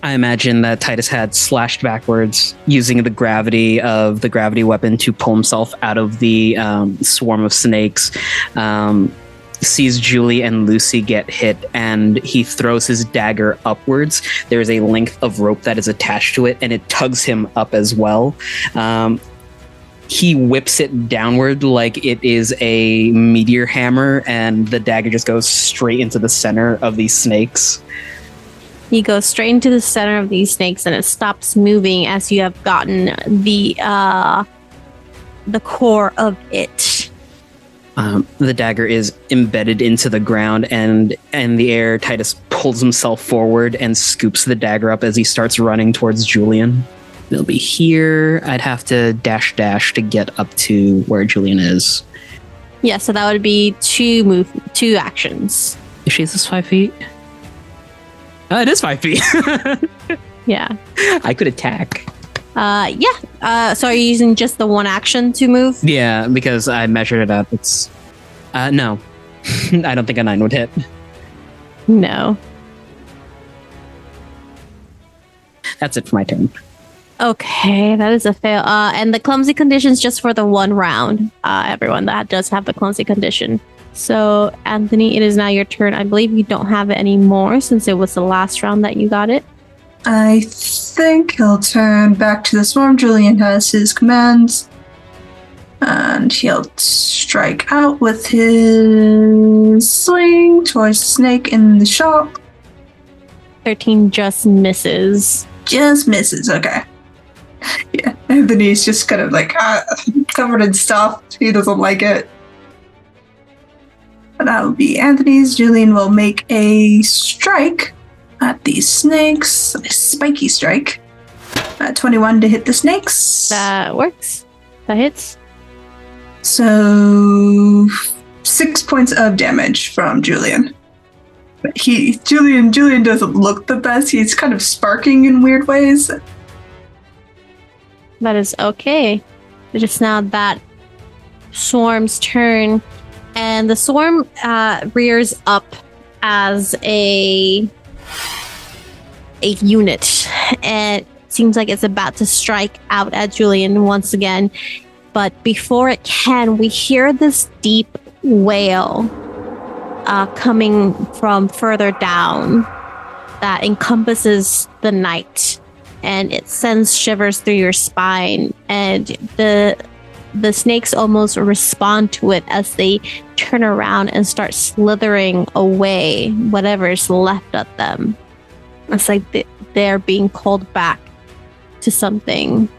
I imagine that Titus had slashed backwards using the gravity of the gravity weapon to pull himself out of the swarm of snakes. Sees Julie and Lucy get hit, and he throws his dagger upwards. There is a length of rope that is attached to it, and it tugs him up as well. He whips it downward like it is a meteor hammer, and the dagger just goes straight into the center of these snakes. You go straight into the center of these snakes, and it stops moving as you have gotten the core of it. The dagger is embedded into the ground, and in the air, Titus pulls himself forward and scoops the dagger up as he starts running towards Julian. It'll be here. I'd have to dash to get up to where Julian is. Yeah, so that would be 2 actions. Is she this 5 feet? It is 5 feet. Yeah. I could attack. Yeah. So are you using just the 1 action to move? Yeah, because I measured it up. It's no. I don't think a 9 would hit. No. That's it for my turn. Okay, that is a fail. And the clumsy condition's just for the 1 round. Everyone, that does have the clumsy condition. So, Anthony, it is now your turn. I believe you don't have it anymore since it was the last round that you got it. I think he'll turn back to the swarm. Julian has his commands. And he'll strike out with his sling towards the snake in the shop. 13 just misses. Just misses, okay. Yeah, Anthony's just kind of like covered in stuff. He doesn't like it. But that'll be Anthony's. Julian will make a strike at these snakes. A spiky strike. 21 to hit the snakes. That works. That hits. So 6 points of damage from Julian. But Julian doesn't look the best. He's kind of sparking in weird ways. That is okay. It is now that swarm's turn. And the swarm rears up as a unit. And it seems like it's about to strike out at Julian once again. But before it can, we hear this deep wail coming from further down that encompasses the night. And it sends shivers through your spine. And the snakes almost respond to it as they turn around and start slithering away whatever's left of them. It's like they're being called back to something.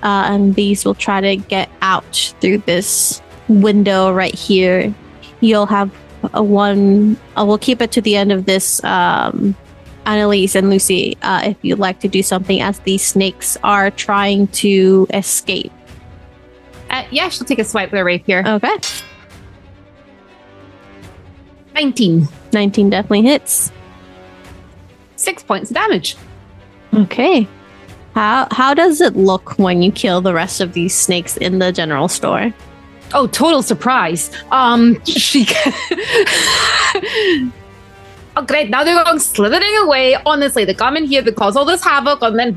And these will try to get out through this window right here. You'll have we'll keep it to the end of this, Annelisse and Lucy, if you'd like to do something as these snakes are trying to escape. Yeah, she'll take a swipe with her rapier. Okay. 19. 19 definitely hits. 6 points of damage. Okay. How does it look when you kill the rest of these snakes in the general store? Oh, total surprise. She Oh, great. Now they're going slithering away. Honestly, they come in here, they cause all this havoc, and then,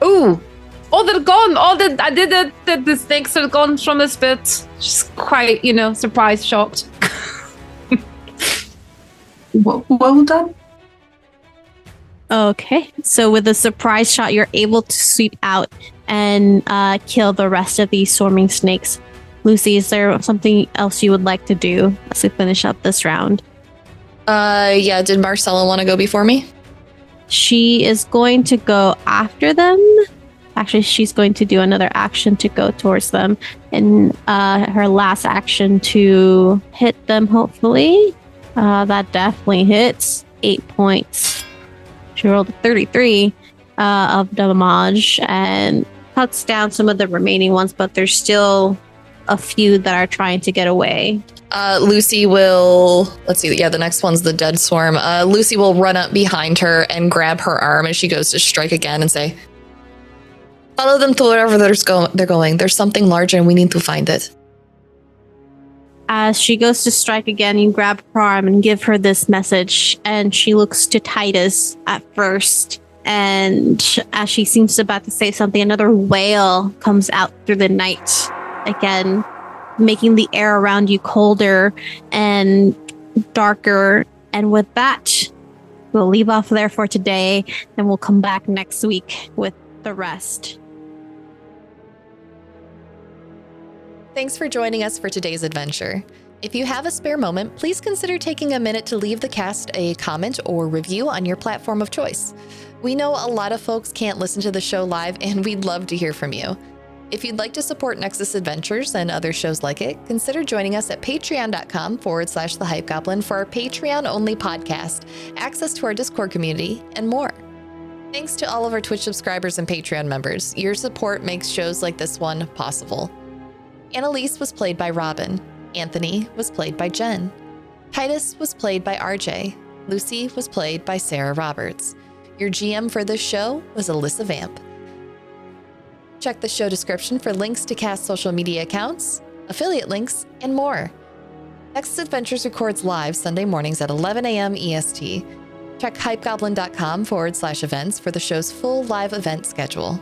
ooh. Oh, they're gone. The snakes are gone from this bit. Just quite, surprised, shocked. Well done. Okay, so with a surprise shot, you're able to sweep out and kill the rest of these swarming snakes. Lucy, is there something else you would like to do as we finish up this round? Yeah, did Marcella want to go before me? She is going to go after them. Actually, she's going to do another action to go towards them. And her last action to hit them, hopefully. That definitely hits. 8 points. She rolled a 33 of damage and cuts down some of the remaining ones, but there's still a few that are trying to get away. Lucy will, let's see, yeah, the next one's the dead swarm. Lucy will run up behind her and grab her arm as she goes to strike again and say, follow them to wherever they're going. There's something larger and we need to find it. As she goes to strike again, you grab her arm and give her this message, and she looks to Titus at first. And as she seems about to say something, another wail comes out through the night, again, making the air around you colder and darker. And with that, we'll leave off there for today, and we'll come back next week with the rest. Thanks for joining us for today's adventure. If you have a spare moment, please consider taking a minute to leave the cast a comment or review on your platform of choice. We know a lot of folks can't listen to the show live, and we'd love to hear from you. If you'd like to support Nexus Adventures and other shows like it, consider joining us at patreon.com/thehypegoblin for our Patreon-only podcast, access to our Discord community, and more. Thanks to all of our Twitch subscribers and Patreon members. Your support makes shows like this one possible. Annelisse was played by Robyn. Anthony was played by Jen. Titus was played by RJ. Lucy was played by Sarah Roberts. Your GM for this show was Alyssa Vamp. Check the show description for links to cast social media accounts, affiliate links, and more. Nexus Adventures records live Sunday mornings at 11 a.m. EST. Check hypegoblin.com/events for the show's full live event schedule.